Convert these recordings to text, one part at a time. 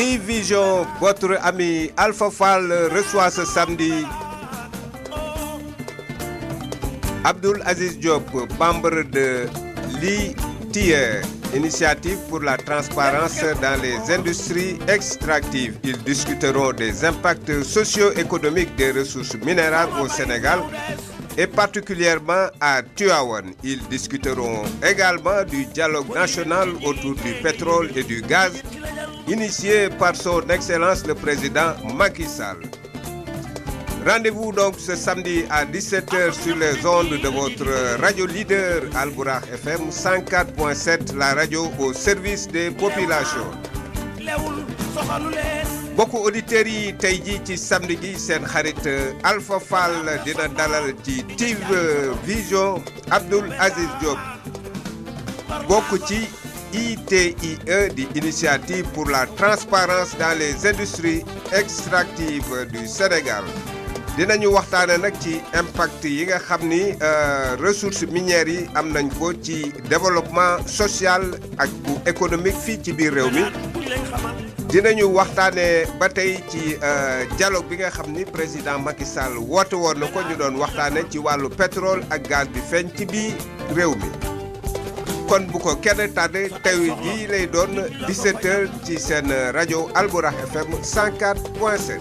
T-Vision, votre ami Alpha Fall reçoit ce samedi Abdoul Aziz Diop, membre de l'ITIE, Initiative pour la transparence dans les industries extractives. Ils discuteront des impacts socio-économiques des ressources minérales au Sénégal et particulièrement à Tivaouane. Ils discuteront également du dialogue national autour du pétrole et du gaz, initié par son Excellence le Président Macky Sall. Rendez-vous donc ce samedi à 17h sur les ondes de votre radio leader Albourakh FM 104.7, la radio au service des populations. Beaucoup auditeurs yi tey jii ci samedi gi seen xarit Alpha Fall dina dalal ci T-Vision Abdoul Aziz Diop bokk ci ITIE di Initiative pour la transparence dans les industries extractives du Sénégal. Dinañu waxtaane nag ci impact yi nga xam ni ressources minières yi am nañ ko ci développement social ak bu économique fii ci biir réew mi. Dinañu waxtaane ba tey ci dialogue bi nga xam ni président Macky Sall woote woon na ko ñu doon waxtaane ci wàllu pétrole ak gaz bi feeñ ci biir réew mi. kon bu ko kenn tardé tey jii lay doon 17h ci seen rajo Albourakh FM 104.7.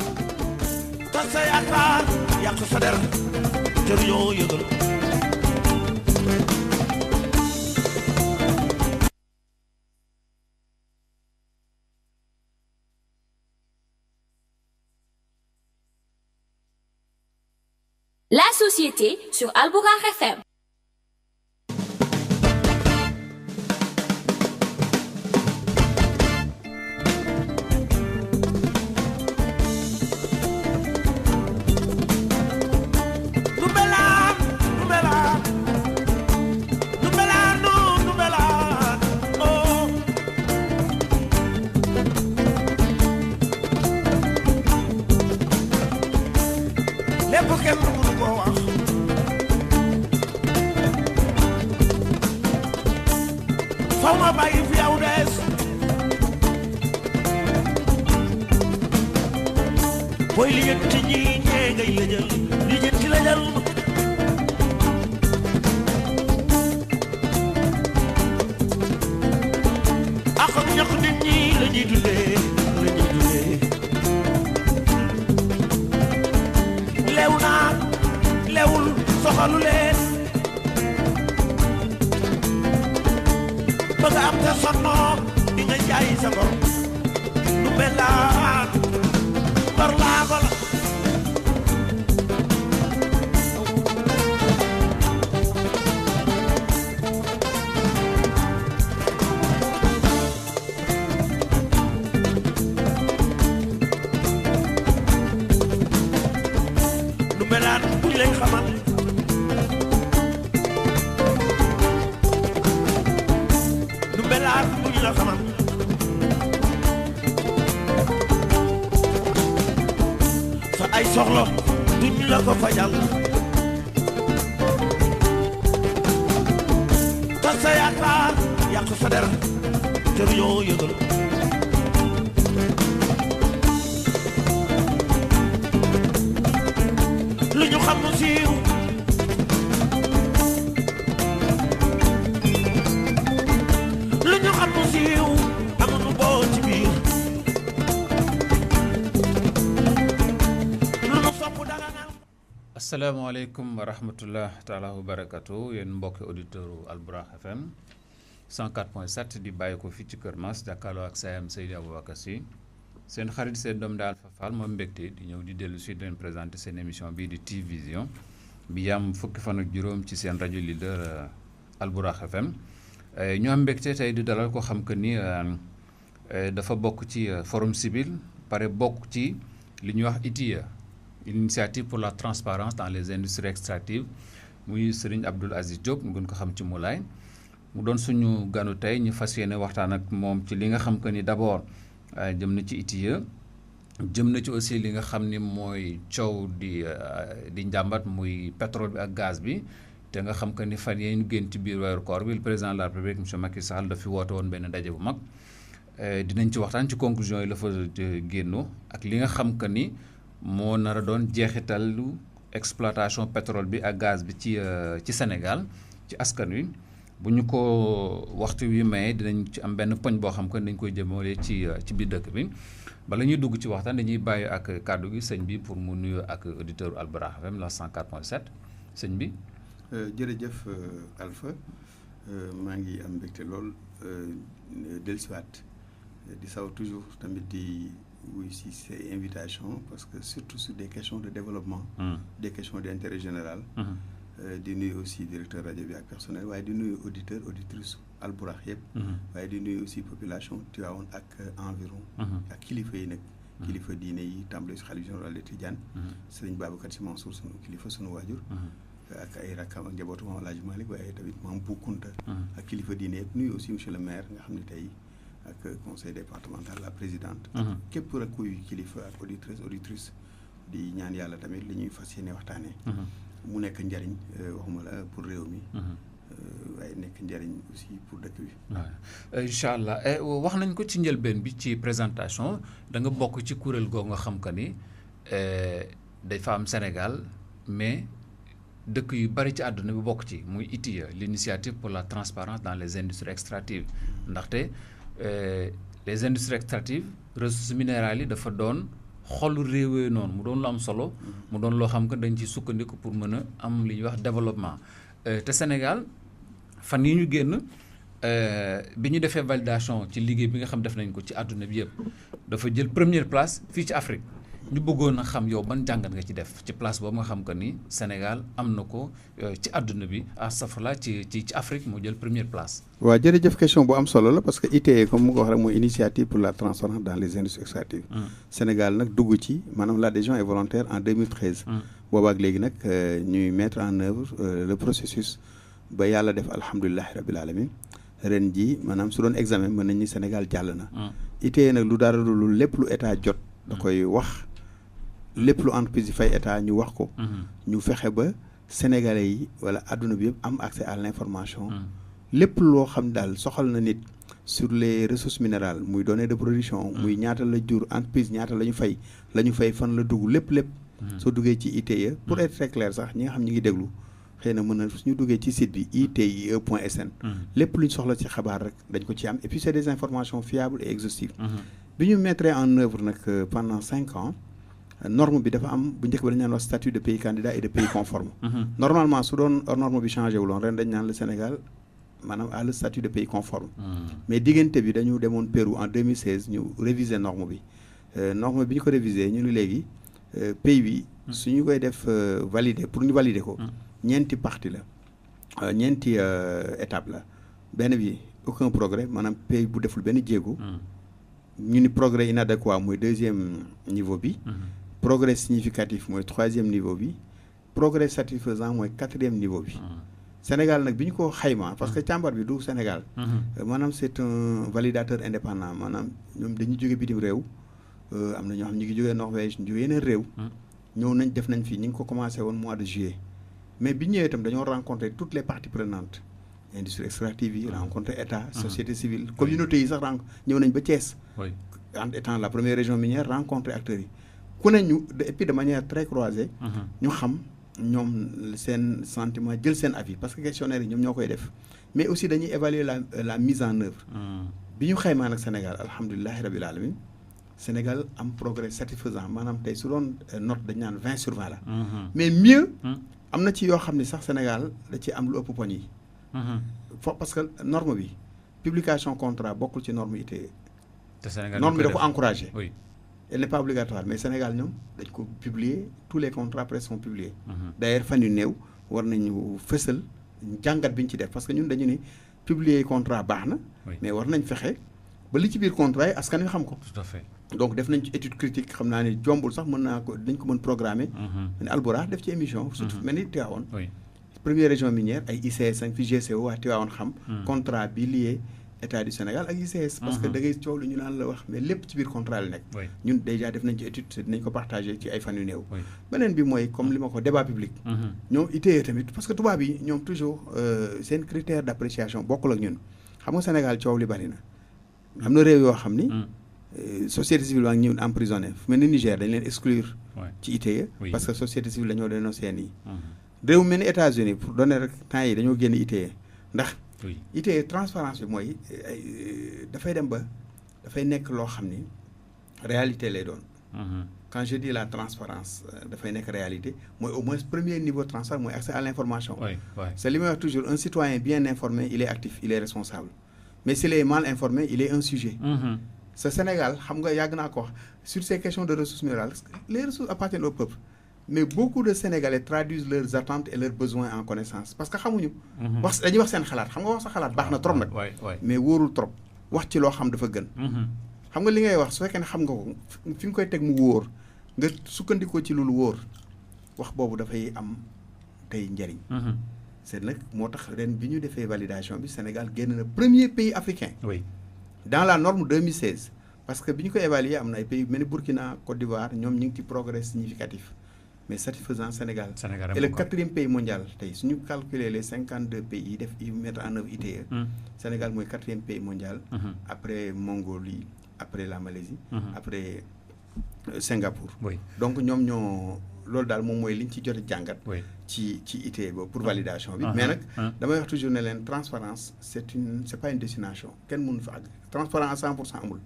La société sur Albourakh FM. boy liggéey ñi ñee ngay la jël liggéey la jël ak ñak nit ñi la ñuy dundee lew naa lewul soxalu leen bëgg am te sonnoo di nga jaay sa ngor lu belaan par la bala lu belaan buñ lay xamal lu belaan buñ la xamal ay soxla duñ la ko fajal ta sa yaakaar yàq sa der jër yoo yëgal lu ñu xam mu siiw lu ñu xam mu siiw amuñu boo ci biir asalaamaaleykum wa rahmatullah taala wa barakatu yéen mbokki auditeurs Albourakh FM 104.7 di bàyyi ko fii ci Kër Mass jàkkaarloo ak Sayam Seydi Aboubacar Sy seen xarit seen doom daal Alpha Fall moom mbégte di ñëw di dellu si di leen présenté seen émission bii di T-Vision bi yam fukki fan ak juróom ci seen rajo leader Albourakh FM ñu am mbégte tey di dalal ko xam que ni dafa bokk ci forum civil pare bokk ci li ñuy wax ITIE Initiative pour la transparence dans les industries extractives muy Serigne Abdoul Aziz Diop ñu gën ko xam ci Moulay mu doon suñu ganu tey ñu fas yéene waxtaan ak moom ci li nga xam que ni d'abord jëm na ci ITIE jëm na ci aussi li nga xam ni mooy coow di njàmbat muy pétrole bi ak gaz bi te nga xam que ni fan yee ñu génn ci biir weeru koor bi le président de la République monsieur Macky Sall dafa fi woote woon benn ndaje bu mag dinañ ci waxtaan ci conclusion yi la fa génnoo ak li nga xam que ni moo nar a doon jeexitalu exploitation pétrole bi ak gaz bi ci Sénégal ci askan wi bu ñu ko waxtu wi maye dinañ ci am benn poñ boo xam que dañ koy jëmale ci biir dëkk bi bala ñuy dugg ci waxtaan dañuy bàyyi ak kàddu gi sëñ bi pour mu nuyu ak auditeur Albourakh FM la 104.7 sëñ bi. jërëjëf Alpha maa ngi am mbégte lool dellusiwaat di saw toujours tamit di wuy si ces invitations parce que surtout sur des questions de développement. Des questions d'intérêt général. di nuyu aussi directeur rajo bi ak personnel waaye di nuyu auditeur auditrice Albourakh yëpp. waaye di nuyu aussi population Tivaouane ak environ. ak kilifa yi nag. kilifa diine yi tàmbale si xalifa général de Tidiane. Sëriñ Babacar Sy Mansour sunu kilifa sunu waajur. ak ay rakkam ak njabootu Maam Alaaji Malick waaye tamit Maam Bou Kounta. ak kilifa diine yëpp nuyu aussi monsieur le maire nga xam ne tey ak conseil départemental la présidente. képp rek kuy kilifa ak auditrice di ñaan yàlla tamit li ñuy fas yéene waxtaanee. mu nekk njariñ waxuma la pour réew mi. waaye nekk njariñ aussi pour dëkk bi. waaw incha allah wax nañ ko ci njëlbeen bi ci présentation da nga bokk ci kuréel googu nga xam que ni dafa am Sénégal mais dëkk yu bari ci àdduna bi bokk ci muy ITIE l'initiative pour la transparence dans les industries extractives ndaxte les industries extractives ressources minérales yi dafa doon. xolu réew noonu mu doon lu am solo mu doon loo xam que dañ ci sukkandiku pour mën a am li ñuy wax développement te Sénégal fan yi ñu génn bi ñu defee validation ci liggéey bi nga xam def nañ ko ci àdduna bi yëpp dafa jël première place fii ci Afrique ñu bëggoon a xam yow ban jàngat nga ci def ci place boobu nga xam que ni Sénégal am na ko ci àdduna bi astafurlah ci Afrique moo jël première place. waaw jërëjëf question bu am solo la parce que ITIE comme mu ko wax rek mooy initiative pour la transparence dans les industries extractives. Sénégal nag dugg ci maanaam l'adhésion est volontaire en 2013. boobaak léegi nag ñuy mettre en œuvre le processus ba yàlla def alhamdulilahi rabbil alamin ren ji maanaam su doon examen mën nañ ni Sénégal jàll na. ITIE nag lu dara lu lépp lu état jot. da koy wax. lépp lu entreprise yi fay état ñu wax ko. ñu fexe ba sénégalais yi wala adduna bi yëpp am accès à l'information. lépp loo xam daal soxal na nit sur les ressources minérales muy données de production. muy ñaata la jur entreprise ñaata la ñu fay fan la dugg lépp. soo duggee ci ITIE pour être très clair sax ñi nga xam ñi ngi déglu xëy na mën na suñu duggee ci site bi itie.sn. lépp lu ñu soxla ci xabaar rek dañ ko ci am et puis c'est des informations fiables et exhaustives. bi ñu mettre en œuvre nag pendant 5 ans. norme bi dafa am bu njëkk ba dañu naan wax statut de pays candidat et de pays conforme. Normalement su doon norme bi changé wuloon ren dañu naan le Sénégal maanaam a le statut de pays conforme. mais diggante bi dañu demoon Pérou en 2016 ñu réviser norme bi norme bi ñu ko réviser ñu ni léegi pays bi su ñu koy def valider pour ñu valider ko. ñeenti partie la ñeenti étape la benn bi aucun progrès maanaam pays bu deful benn jéego. ñu ni progrès inadéquat mooy deuxième niveau bi. progrès significatif mooy troisième niveau bi progrès satisfaisant mooy quatrième niveau bi. Sénégal nag bi ñu ko xayma parce que càmbar bi du Sénégal. maanaam c'est un validateur indépendant maanaam ñoom dañuy jóge bitim réew am na ñoo xam ñu ngi jógee Norvège ñu jógee yeneen réew. ñëw nañ def nañ fii ñu ngi ko commencé woon mois de juillet mais bi ñëwee itam dañoo rencontrer toutes les parties prenantes industrie extractive yi rencontrer état société civile communauté yi sax ñëw nañ ba Thiès. en étant la première région minière rencontrer acteurs yi ku ne ñu et puis de manière très croisée. ñu xam ñoom seen sentiment jël seen avis parce que questionnaire yi ñoom ñoo koy def mais aussi dañuy évaluer la mise en œuvre. bi ñu xaymaa nag Sénégal alhamdulilahi rabil alamin Sénégal am progrès satisfaisant maanaam tey su doon note dañ naan 20/20 la. mais mieux. am na ci yoo xam ne sax Sénégal da ci am lu ëpp poñ yi. parce que norme bi publication contrat bokkul ci norme ITIE. te Sénégal norme bi da ko encouragé. oui elle n'est pas obligatoire mais Sénégal ñoom dañ ko publier tous les contrats presque sont publiés. d'ailleurs fan yu néew war nañu fësal jàngat bi ñu ci def parce que ñun dañu ni publier contrat baax na. mais war nañ fexe ba li ci biir contrat yi askan wi xam ko. tout à fait. donc def nañ ci étude critique xam naa ne jombul sax mën naa ko dañ ko mën programmer. ne Albourakh def ci émission. surtout mel ni Tivaouane. première région minière ay ICS ak fi GCO waa Tivaouane xam. contrat bi lié état du Sénégal ak ICS. parce que da ngay coow lu ñu naan la wax mais lépp ci biir contrat la nekk. ñun déjà def nañ ci étude dinañ ko partager ci ay fan yu néew. beneen bi mooy comme li ma ko débat public. ñoom ITIE tamit parce que tubaab yi ñoom toujours seen critère d'appréciation bokkul ak ñun xam nga Sénégal coow li bari na am na réew yoo xam ni société civile waa ngi ñëw emprisonné fu mel ni Niger dañ leen exclure ci ITIE parce que société civile dañoo dénoncé seen yi réew mel ni États-Unis pour donner rek temps yi dañoo génn ITIE ndax ITIE transparence bi mooy dafay dem ba dafay nekk loo xam ni réalité lay doon quand je dis la transparence dafay nekk réalité mooy au moins premier niveau de transparence mooy accès à l'information c'est li may wax toujours un citoyen bien informé il est actif il est responsable mais s'il est mal informé il est un sujet ce Sénégal xam nga yàgg naa ko wax sur ces questions de ressources minérales les ressources appartiennent au peuple mais beaucoup de Sénégalais traduisent leurs attentes et leurs besoins en connaissance parce que xamuñu wax dañuy wax seen xalaat xam nga wax sa xalaat baax na trop nag mais wóorul trop wax ci loo xam dafa gën xam nga li ngay wax su fekkee ne xam nga ko fi nga koy teg mu wóor nga sukkandikoo ci loolu wóor wax boobu dafay am tey njëriñ c'est nag moo tax ren bi ñu defee validation bi Sénégal génn na premier pays africain dans la norme 2016 parce que bi ñu ko évaluer am na ay pays mel ni Burkina Côte d'Ivoire ñoom ñu ngi ci progrès significatif mais satisfaisant Sénégal et le 4e pays mondial tey suñu calculer les 52 pays yi def yi mettre en œuvre ITIE Sénégal mooy 4e pays mondial après Mongolie après la Malaisie après Singapour donc ñoom ñoo loolu daal moom mooy li ñu ci jot a jàngat ci ITIE boobu pour validation bi mais nag damay wax toujours ne leen transparence c'est pas une destination kenn mënu fa àgg transparence à 100% amul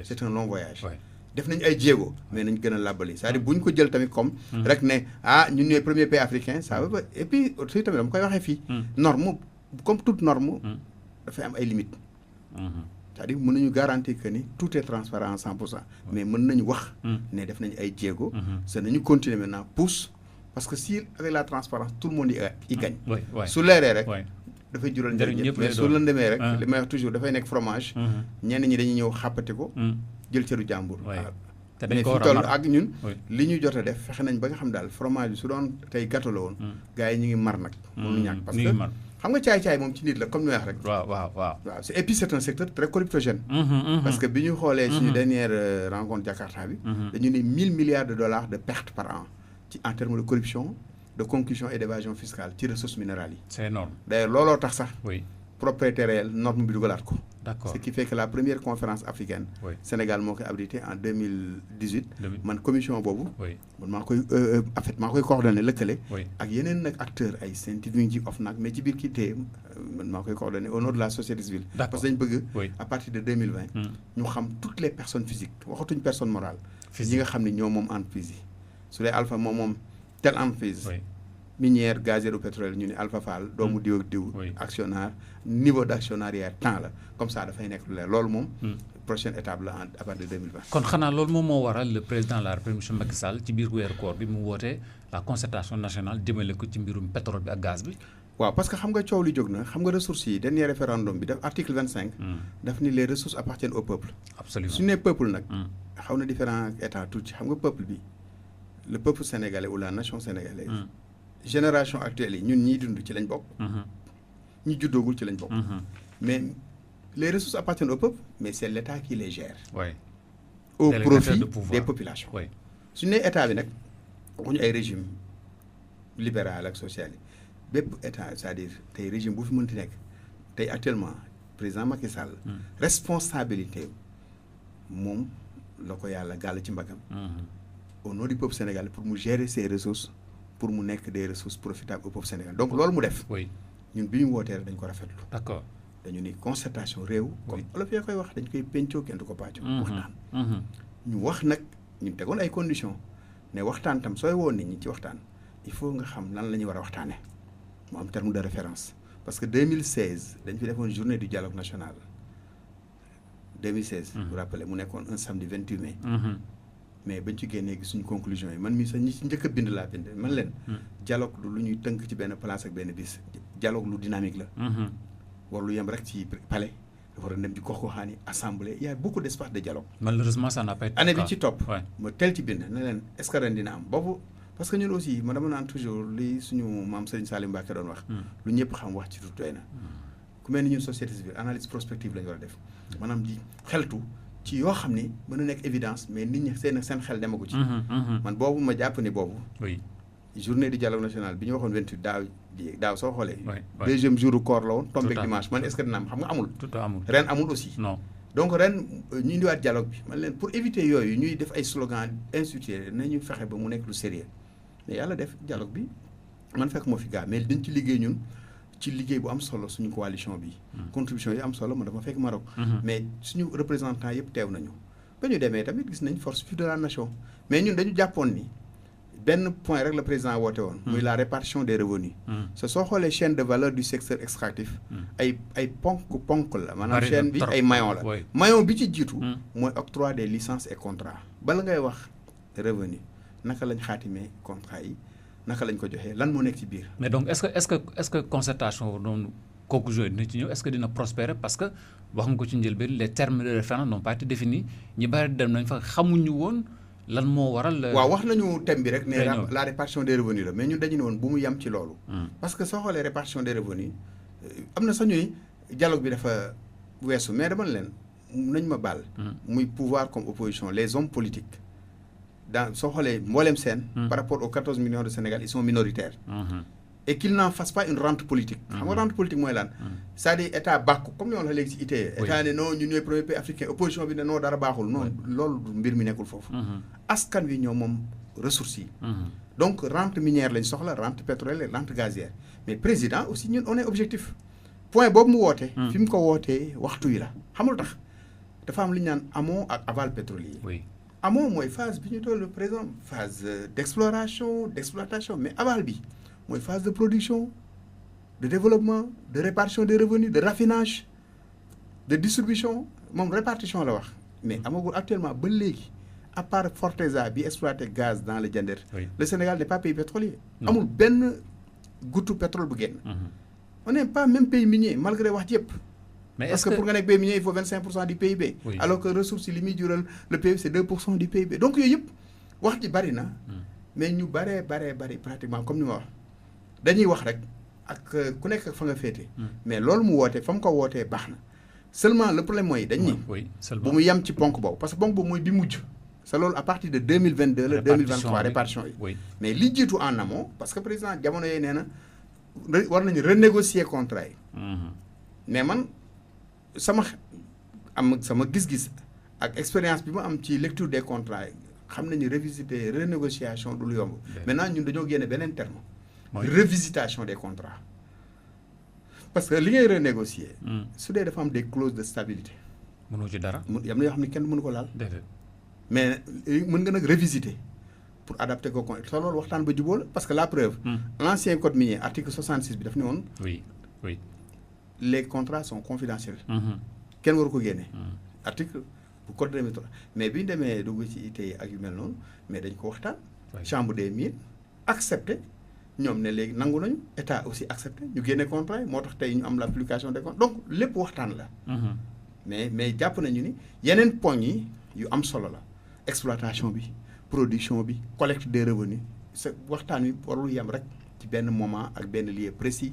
c'est un long voyage def nañ ay jéego mais nañ gën a làbbali c'est-à-dire bu ñu ko jël tamit comme rek ne ñun ñooy premier pays africain ça veut pas et puis aussi tamit dama koy waxee fii norme comme toute norme dafay am ay limites c'est-à-dire mën nañu garantir que ni tout est transparent à 100% mais mën nañu wax ne def nañu ay jéego c'est nañu continuer maintenant pousse parce que si avec la transparence tout le monde y gagne su leeree rek dafay jural njëriñ ñëpp mais su lëndëmee rek li may wax toujours dafay nekk fromage ñenn ñi dañuy ñëw xàppati ko jël cëru jàmbur mais fi toll ak ñun li ñu jot a def fexe nañ ba nga xam daal fromage bi su doon tey gâteau la woon gars yi ñu ngi mar nag mënu ñàkk parce que xam nga caay-caay moom ci nit la comme ñu wax rek waaw et puis c'est un secteur très corruptogène parce que bi ñu xoolee suñu dernière rencontre Jakarta bi dañu ne 1000 milliards de dollars de pertes par an ci en termes de corruption de concussion et d'évasion fiscale ci ressources minérales yi c'est énorme d'ailleurs looloo tax sax propriété réelle norme bi dugalaat ko d'accord ce qui fait que la première conférence africaine Sénégal moo koy abrité en 2018 man commission boobu man maa koy en fait maa koy coordonné lëkkale ak yeneen nag acteurs ay scientifique OFNAC mais ci biir kii tee man maa koy coordonné au nom de la société civile parce que dañu bëgg à partir de 2020 ñu xam toutes les personnes physiques waxatuñ personne morale ñi nga xam ne ñoo moom entreprise yi su dee Alpha moom telle entreprise minière gazière ou pétrole ñu ne Alpha Fall doomu diw ak diw actionnaire niveau d'actionnariat temps la comme ça dafay nekk lu leer loolu moom prochaine étape la à partir de 2020 kon xanaa loolu moom moo waral le président de la République monsieur Macky Sall ci biir weeru koor bi mu wootee la concertation nationale jëmale ko ci mbirum pétrole bi ak gaz bi waaw parce que xam nga coow li jóg na xam nga ressources yi dernier référendum bi daf article 25 daf ni les ressources appartiennent au peuple absolument su ne peuple nag xaw na différent état tuuti xam nga peuple bi le peuple sénégalais ou la nation sénégalaise génération actuelle yi ñun ñii dund ci lañ bokk ñi juddoogul ci lañ bokk mais les ressources appartiennent au peuple mais c'est l'État qui les gère au profit des populations su ne état bi nag waxuñu ay régime libéral ak social yi bépp état c'est-à-dire tey régime bu fi mënti nekk tey actuellement président Macky Sall responsabilité moom la ko yàlla gàll ci mbagam au nom du peuple sénégalais pour mu gérer ses ressources pour mu nekk des ressources profitables au peuple sénégalais donc loolu mu def ñun bi ñu wootee rek dañ ko rafetlu d'accord dañu ni concertation réew comme olof yaa koy wax dañ koy pencoo kenn du ko pàccoo waxtaan ñu wax nag ñu tegoon ay conditions ne waxtaan tam sooy woo nit ñi ci waxtaan il faut nga xam lan la ñu war a waxtaane mu am terme de référence parce que 2016 dañ fi defoon journée du dialogue national 2016 vous rappelez mu nekkoon un samedi 28 mai mais bañ ci génnee gis suñu conclusion yi man mii sax ñi ci njëkk a bind laa bind man leen dialogue lu ñuy tënk ci benn place ak benn bis dialogue lu dynamique la war lu yem rek ci palais dafa war a dem ci gox-goxaan yi assemblée il y a beaucoup d'espace de dialogue malheureusement ça n'a pas été année bi ci topp ma teel ci bind ne leen est-ce que ren dina am boobu parce que ñun aussi ma dama naan toujours li suñu maam Serigne Salim Mbacké doon wax lu ñëpp xam wax ci du doy na ku mel ni ñun société civile analyse prospective la ñu war a def maanaam di xeltu ci yoo xam ni mën na nekk évidence mais nit ñi seen xel demagu ci man boobu ma jàpp ni boobu journée du dialogue national bi ñu waxoon 28 daaw soo xoolee deuxième jour du koor la woon tombé dimanche man est-ce que dina am xam nga amul ren amul aussi donc ren ñu indiwaat dialogue bi man leen pour éviter yooyu ñuy def ay slogan institué nañu fexe ba mu nekk lu sérieux mais yàlla def dialogue bi man fekk moo fi gaa mais dañ ci liggéey ñun ci liggéey bu am solo suñu coalition bi contribution yi am solo man dama fekk Maroc mais suñu représentant yëpp teew nañu ba ñu demee tamit gis nañ force vive de la nation mais ñun dañu jàppoon ni benn point rek le président woote woon muy la répartition des revenus c'est soo xoolee chaîne de valeur du secteur extractif ay ponk la maanaam chaîne bi ay maillon la maillon bi ci jiitu mooy octroi des licences et contrats bala ngay wax revenu naka lañ xaatimee contrat yi naka lañ ko joxee lan moo nekk ci biir mais donc est-ce que concertation noonu kooku joué dina ci ñëw est-ce que dina prospérer parce que wax nga ko ci njëlbeen les termes de référendum n'ont pas été définis ñi bari dem nañ fa xamuñu woon lan moo waral. waaw wax nañu thème bi rek ne la répartition des revenus la mais ñun dañu ne woon bu mu yem ci loolu. parce que soo xoolee répartition des revenus am na sax ñuy dialogue bi dafa weesu mais dama leen nañ ma baal. muy pouvoir comme opposition les hommes politiques dans soo xoolee mboolem seen. par rapport aux 14 millions de Sénégal ils sont minoritaires. Et qu'ils n'en fassent pas une rente politique. xam nga rente politique mooy lan. c'est-à-dire état bàkku comme ni ma la waxee léegi ci ITIE. état ne non ñu ñooy premier pays africain opposition bi ne non dara baaxul. non loolu mbir mi nekkul foofu. askan wi ñoom moom ressources yi. donc rente minière lañ soxla rente pétrolière rente gazière mais président aussi ñun on est objectif. point boobu mu woote. fi mu ko wootee waxtu yi la xamul tax dafa am li ñu naan amont ak aval pétrolier. amont mooy phase bi ñu toll présent phase d'exploration d'exploitation mais aval bi. mooy phase de production de développement de répartition des revenus de raffinage de distribution moom répartition la wax mais amagul actuellement ba léegi à part Forteza bi exploité gaz dans le Diender le Sénégal n'est pas pays pétrolier amul benn goutte pétrole bu génn on n'est pas même pays minier malgré wax yëpp parce que pour nga nekk pays minier il faut 25% du PIB alors que ressources yi li muy jural le PIB c'est 2% du PIB donc yooyu yëpp wax ji bari na mais ñu bari pratiquement comme ni ma wax dañuy wax rek ak ku nekk fa nga féete mais loolu mu woote fa mu ko wootee baax na seulement le problème mooy dañ ni bu mu yem ci ponk boobu parce que ponk boobu mooy bi mujj c'est loolu à partir de 2022 la 2023 répartition yi mais li jiitu en amont parce que président jamono yooyu nee na war nañu renégocier contrat yi mais man sama gis-gis ak expérience bi ma am ci lecture des contrats yi xam nañu revisiter renégociation du lu yomb maintenant ñun dañoo génne beneen terme revisitation des contrats parce que li ngay renégocier su dee dafa am des clauses de stabilité mënoo ci dara yam na yoo xam ne kenn mënu ko laal mais mën nga nag revisiter pour adapter ko te loolu waxtaan ba jubóo la parce que la preuve l'ancien code minier article 66 bi daf ne woon les contrats sont confidentiels kenn waru ko génne article bu code 2003 mais bi ñu demee dugg ci ITIE ak yu mel noonu mais dañ ko waxtaan chambre des mines accepté ñoom ne léegi nangu nañu état aussi accepté ñu génne contrat yi moo tax tey ñu am l'application des contrats donc lépp waxtaan la mais jàpp nañu ni yeneen poñ yi yu am solo la exploitation bi production bi collecte des revenus c'est waxtaan wi warul yem rek ci benn moment ak benn lieu précis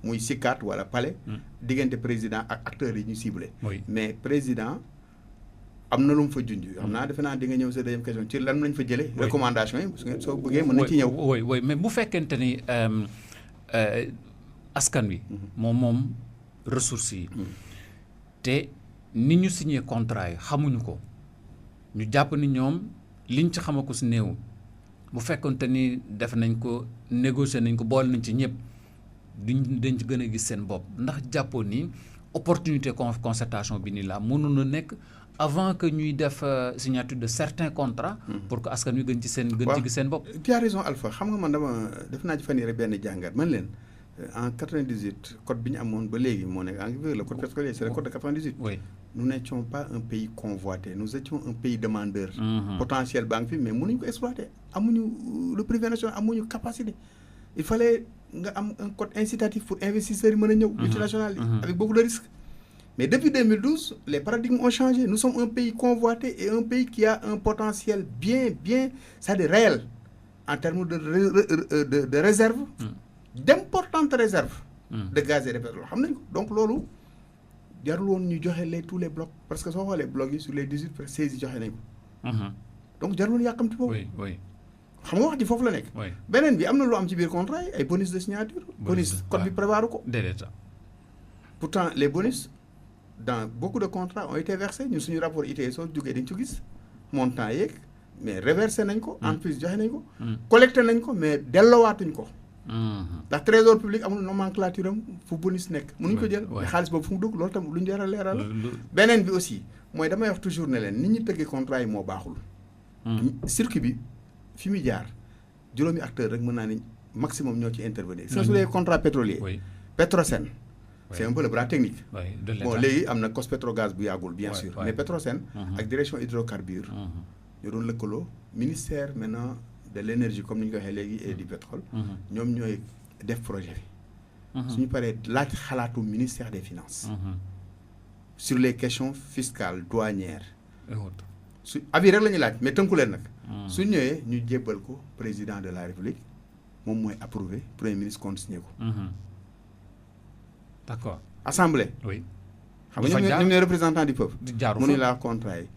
muy CICAD wala palais diggante président ak acteurs yi ñu ciblé mais président am na lu mu fa junj xam naa defe naa di nga ñëw sa deuxième question ci lan lañ fa jëlee recommandation yi soo bëggee mën na ci ñëw oui mais bu fekkente ni askan wi moom ressources yi te ni ñu signé contrat yi xamuñu ko ñu jàpp ni ñoom liñ ci xama ko si néew bu fekkonte ni def nañ ko négocier nañ ko boole nañ ci ñëpp dañ ci gën a gis seen bopp ndax jàppoo ni opportunité concertation bi nii la mënoon na nekk avant que ñuy def signature de certains contrats pour que askan wi gën ci gis seen bopp tu as raison Alpha xam nga man def naa ci fan yii rek benn jàngat man leen en 98 code bi ñu amoon ba léegi moo nekk en vigueur le code pétrolier c'est le code de 98 nous n'étions pas un pays convoité nous étions un pays demandeur potentiel baa ngi fi mais mënuñu ko exploiter amuñu le privé national amuñu capacité il fallait nga am un code incitatif pour investisseurs yi mën a ñëw multinational yi avec beaucoup de risques mais depuis 2012 les paradigmes ont changé nous sommes un pays convoité et un pays qui a un potentiel bien c'est-à-dire réel en termes de réserve d'importantes réserves de gaz et de pétrole xam nañ ko donc loolu jarul woon ñu joxe tous les blocs parce que soo xoolee blocs yi sur les 18 presque 16 yi joxe nañ ko donc jarul woon yàkkamti boobu xam nga wax ji foofu la nekk beneen bi am na lu am ci biir contrat yi ay bonus de signature bonus code bi prévoir ko pourtant les bonus dans beaucoup de contrats ont été versés ñun suñu rapport ITIE soo jógee dañ ci gis montant yeeg mais reversé nañ ko. en plus joxe nañ ko. collecté nañ ko mais delloowaatuñ ko. ndax trésor public amul nomenclature am fu bonus nekk. mënuñ ko jël mais xaalis boobu fu mu dugg loolu tam lu ñu jar a leeral la. beneen bi aussi mooy damay wax toujours ne leen nit ñi tëggee contrat yi moo baaxul. circuit bi fi muy jaar juróomi acteur rek mën naa ni maximum ñoo ci intervenir. su dee contrat pétrolier. Petrosen. c'est un peu le bras technique. Bon léegi am na COS-Petrogaz bu yàggul bien sûr. mais Petrosen. ak direction hydrocarbures. ñu doon lëkkaloo ministère maintenant de l'énergie comme ni ñu ko waxee léegi et du pétrole. ñoom ñooy def projet bi. suñu paree laaj xalaatu ministère des finances. sur les questions fiscales douanières. su avis rek la ñuy laaj mais tënku leen nag. su ñëwee ñu jébbal ko président de la république moom mooy approuvé premier ministre consigné ko. d'accord assemblée. oui xam nga ñoom ñooy représentant du peuple. mënuñu laa contrat yi.